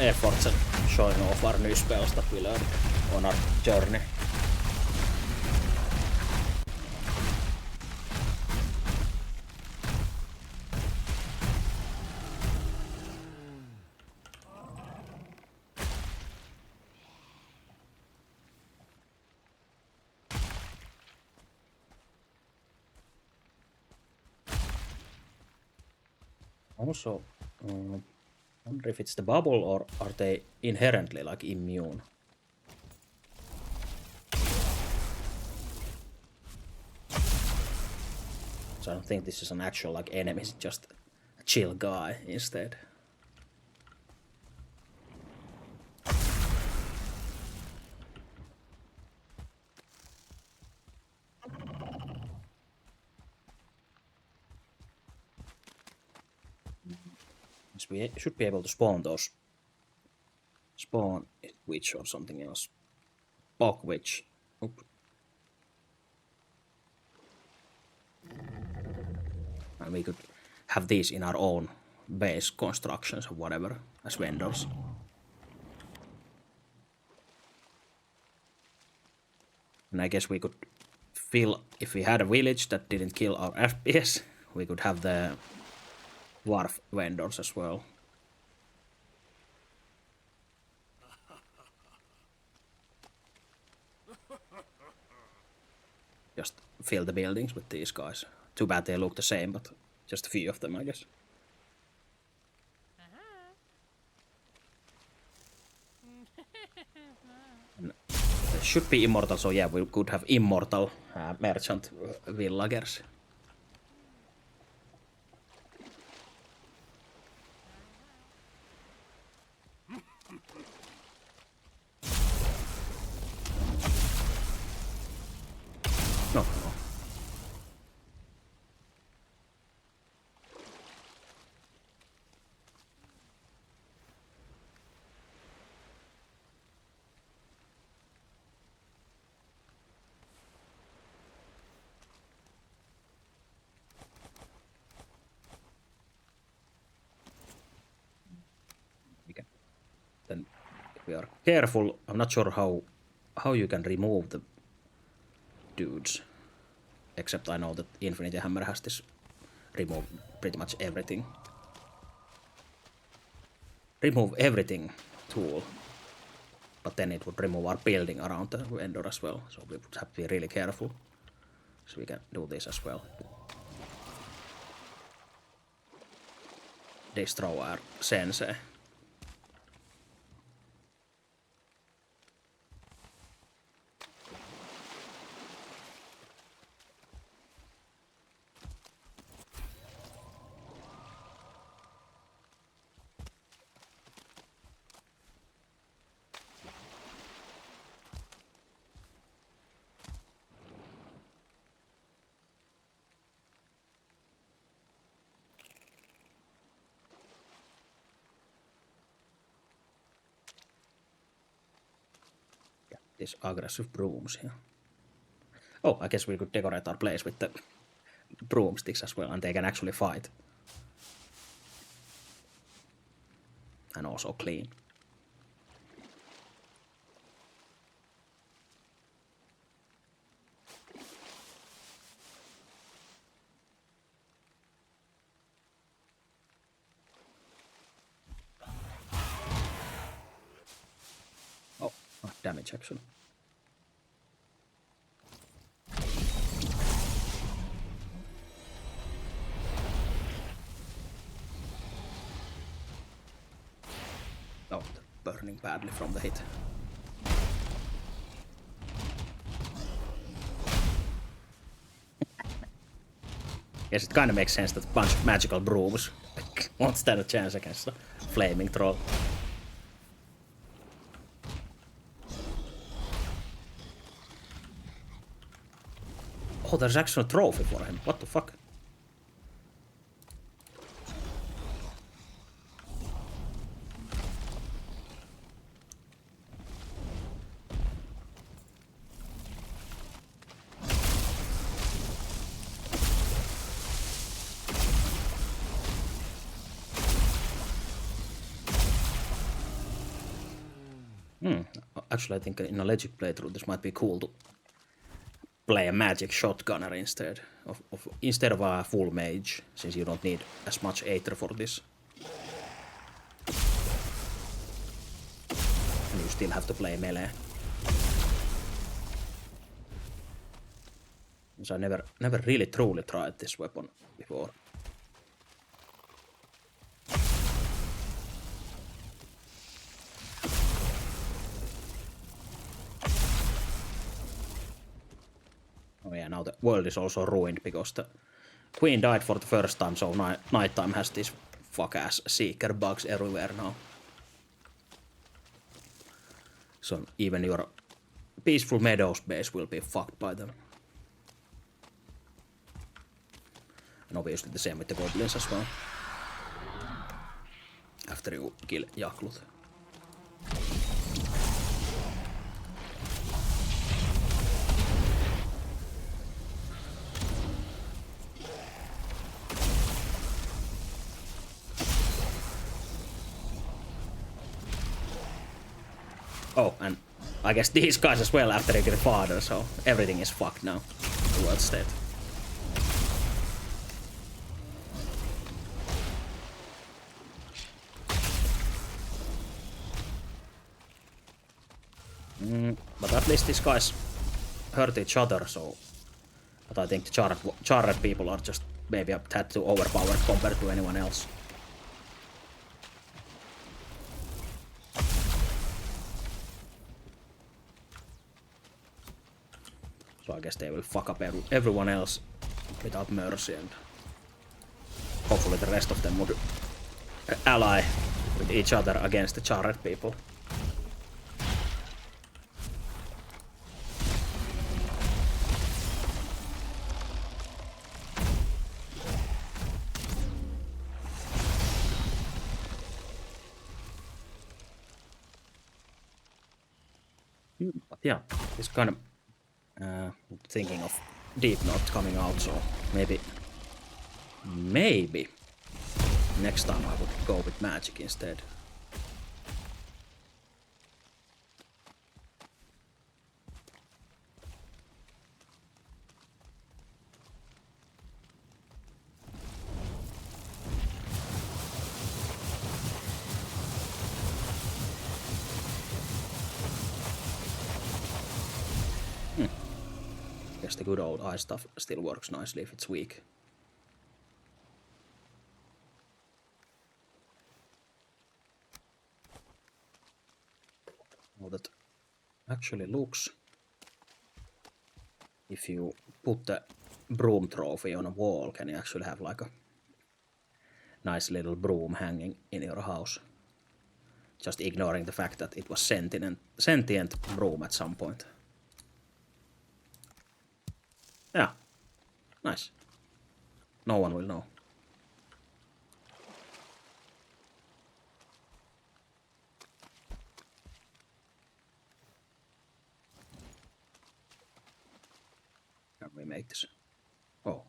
efforts and showing off our new spells that we learned on our journey. Also, I wonder if it's the bubble or are they inherently like immune? So I don't think this is an actual like enemy, it's just a chill guy instead. we should be able to spawn those. Spawn witch or something else. Bog witch. Oop. And we could have these in our own base constructions or whatever as vendors. And I guess we could fill, if we had a village that didn't kill our FPS, we could have the dwarf vendors as well. Just fill the buildings with these guys. Too bad they look the same, but just a few of them, I guess. And they should be immortal, so yeah, we could have immortal merchant villagers. No. Then if we are careful, I'm not sure how you can remove the dudes. Except I know that Infinity Hammer has this remove pretty much everything. Remove everything tool. But then it would remove our building around the vendor as well. So we would have to be really careful. So we can do this as well. Destroy our sensei. These aggressive brooms here. Oh, I guess we could decorate our place with the broomsticks as well, and they can actually fight. And also clean. Oh, damage actually. Oh, burning badly from the hit. Yes, it kind of makes sense that a bunch of magical brooms won't stand a chance against a flaming troll. Oh, there's actually a trophy for him. What the fuck? Actually, I think in a legit playthrough this might be cool to play a magic shotgunner instead of a full mage, since you don't need as much aether for this. And you still have to play melee. So I never really truly tried this weapon before. Oh yeah, now the world is also ruined because the queen died for the first time, so nighttime has these fuck-ass seeker bugs everywhere now. So even your peaceful meadows base will be fucked by them. And obviously the same with the goblins as well. after you kill Jaklut. Oh, and I guess these guys as well after they get a father, so everything is fucked now. The world state. But at least these guys hurt each other, so... But I think the charred people are just maybe a tad too overpowered compared to anyone else. So I guess they will fuck up everyone else without mercy, and hopefully the rest of them would ally with each other against the charred people. But yeah, it's kind of thinking of Deep North coming out, so maybe next time I would go with magic instead. Guess the good old eye stuff still works nicely if it's weak. How that actually looks. If you put the broom trophy on a wall, can you actually have like a nice little broom hanging in your house? Just ignoring the fact that it was sentient broom at some point. Yeah, nice. No one will know. Can we make this? Oh,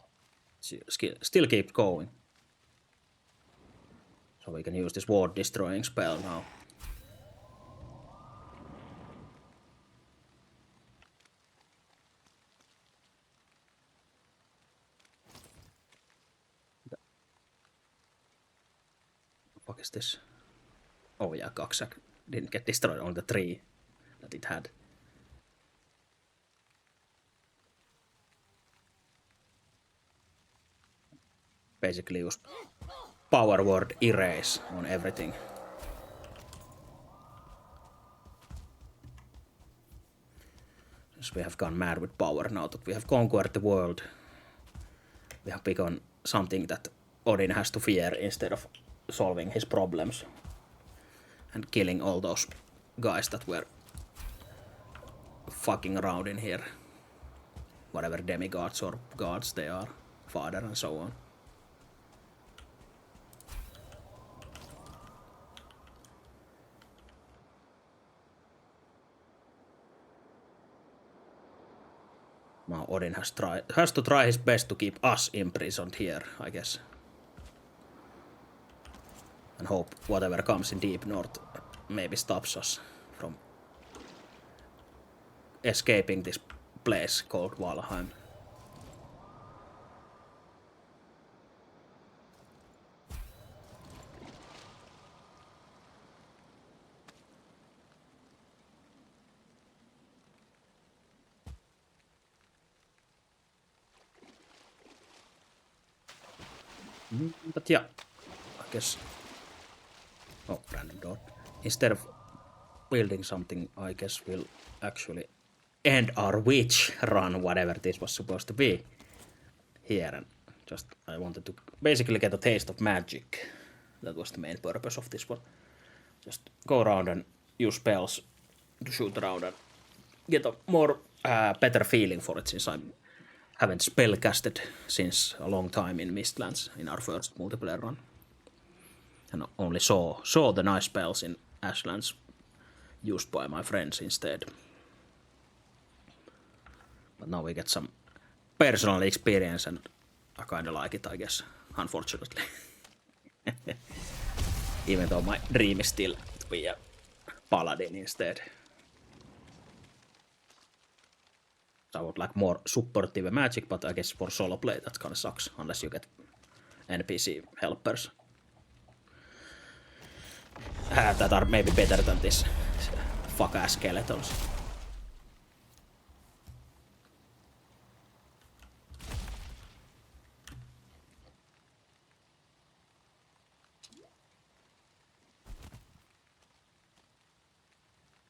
still keep going. So we can use this ward destroying spell now. What is this? Oh yeah, Cocksack didn't get destroyed, only the tree that it had. Basically use power word erase on everything. Since we have gone mad with power now that we have conquered the world, we have become something that Odin has to fear instead of solving his problems and killing all those guys that were fucking around in here. Whatever demigods or gods they are, father and so on. Now Odin has to try his best to keep us imprisoned here, I guess. And hope whatever comes in Deep North maybe stops us from escaping this place called Valheim. But yeah, I guess... Oh, random door. Instead of building something, I guess we'll actually end our witch run, whatever this was supposed to be, here. And just, I wanted to basically get a taste of magic. That was the main purpose of this one. Just go around and use spells to shoot around and get a more better feeling for it, since I haven't spellcasted since a long time in Mistlands in our first multiplayer run. and only saw the nice spells in Ashlands used by my friends instead. But now we get some personal experience, and I kind of like it, I guess, unfortunately. Even though my dream is still to be a paladin instead. So I would like more supportive magic, but I guess for solo play that kind of sucks, unless you get NPC helpers. That are maybe better than this fuck-ass skeletons.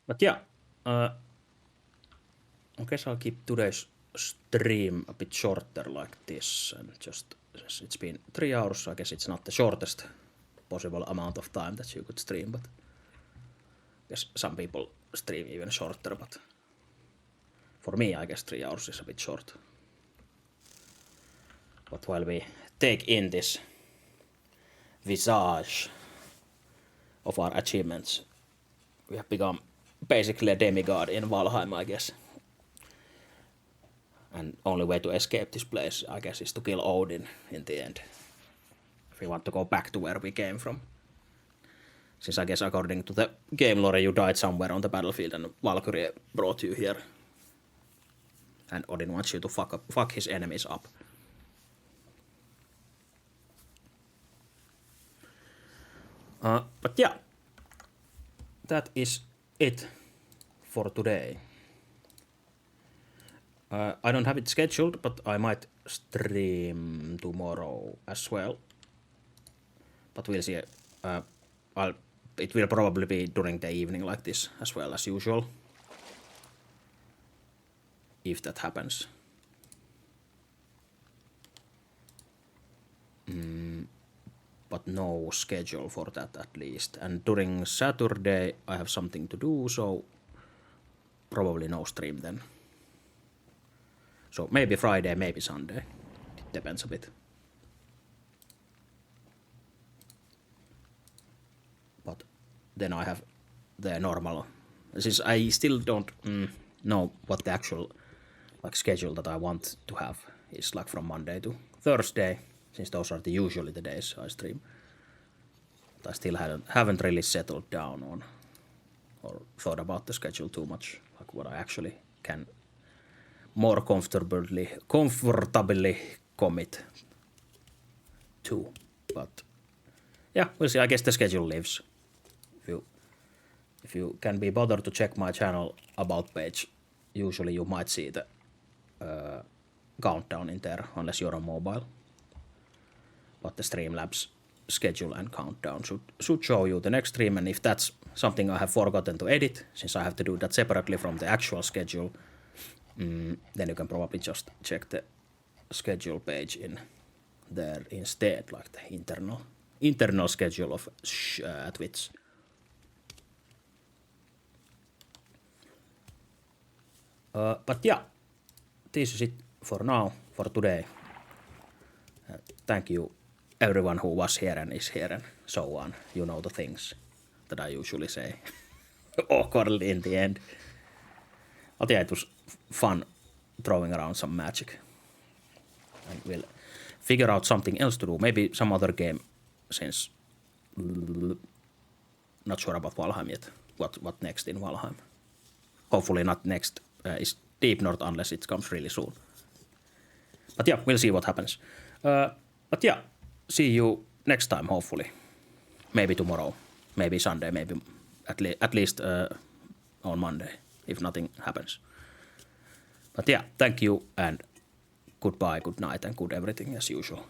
But yeah, I guess I'll keep today's stream a bit shorter like this, and just it's been 3 hours, so I guess it's not the shortest possible amount of time that you could stream, but I guess some people stream even shorter, but for me I guess 3 hours is a bit short. But while we take in this visage of our achievements, we have become basically a demigod in Valheim, I guess. And only way to escape this place, I guess, is to kill Odin in the end. If we want to go back to where we came from. Since I guess according to the game lore, you died somewhere on the battlefield and Valkyrie brought you here. And Odin wants you to fuck his enemies up. But yeah, that is it for today. I don't have it scheduled, but I might stream tomorrow as well. But we'll see. It will probably be during the evening like this as well as usual. If that happens. But no schedule for that at least. And during Saturday I have something to do, so probably no stream then. So maybe Friday, maybe Sunday. It depends a bit. But then I have the normal. Since I still don't know what the actual schedule that I want to have is like from Monday to Thursday, since those are usually the days I stream. But I still haven't really settled down on or thought about the schedule too much, like what I actually can more comfortably commit to. But yeah, we'll see. I guess the schedule lives. If you can be bothered to check my channel about page, usually you might see the countdown in there, unless you're on mobile. But the Streamlabs schedule and countdown should show you the next stream, and if that's something I have forgotten to edit, since I have to do that separately from the actual schedule, then you can probably just check the schedule page in there instead, like the internal schedule of Twitch. But yeah, this is it for now, for today. Thank you everyone who was here and is here and so on. You know the things that I usually say awkwardly in the end. But yeah, it was fun throwing around some magic. And we'll figure out something else to do. Maybe some other game, since not sure about Valheim yet. What next in Valheim? Hopefully not next is Deep North unless it comes really soon. But yeah, we'll see what happens. But yeah, see you next time, hopefully. Maybe tomorrow, maybe Sunday, maybe at least on Monday, if nothing happens. But yeah, thank you, and goodbye, good night, and good everything as usual.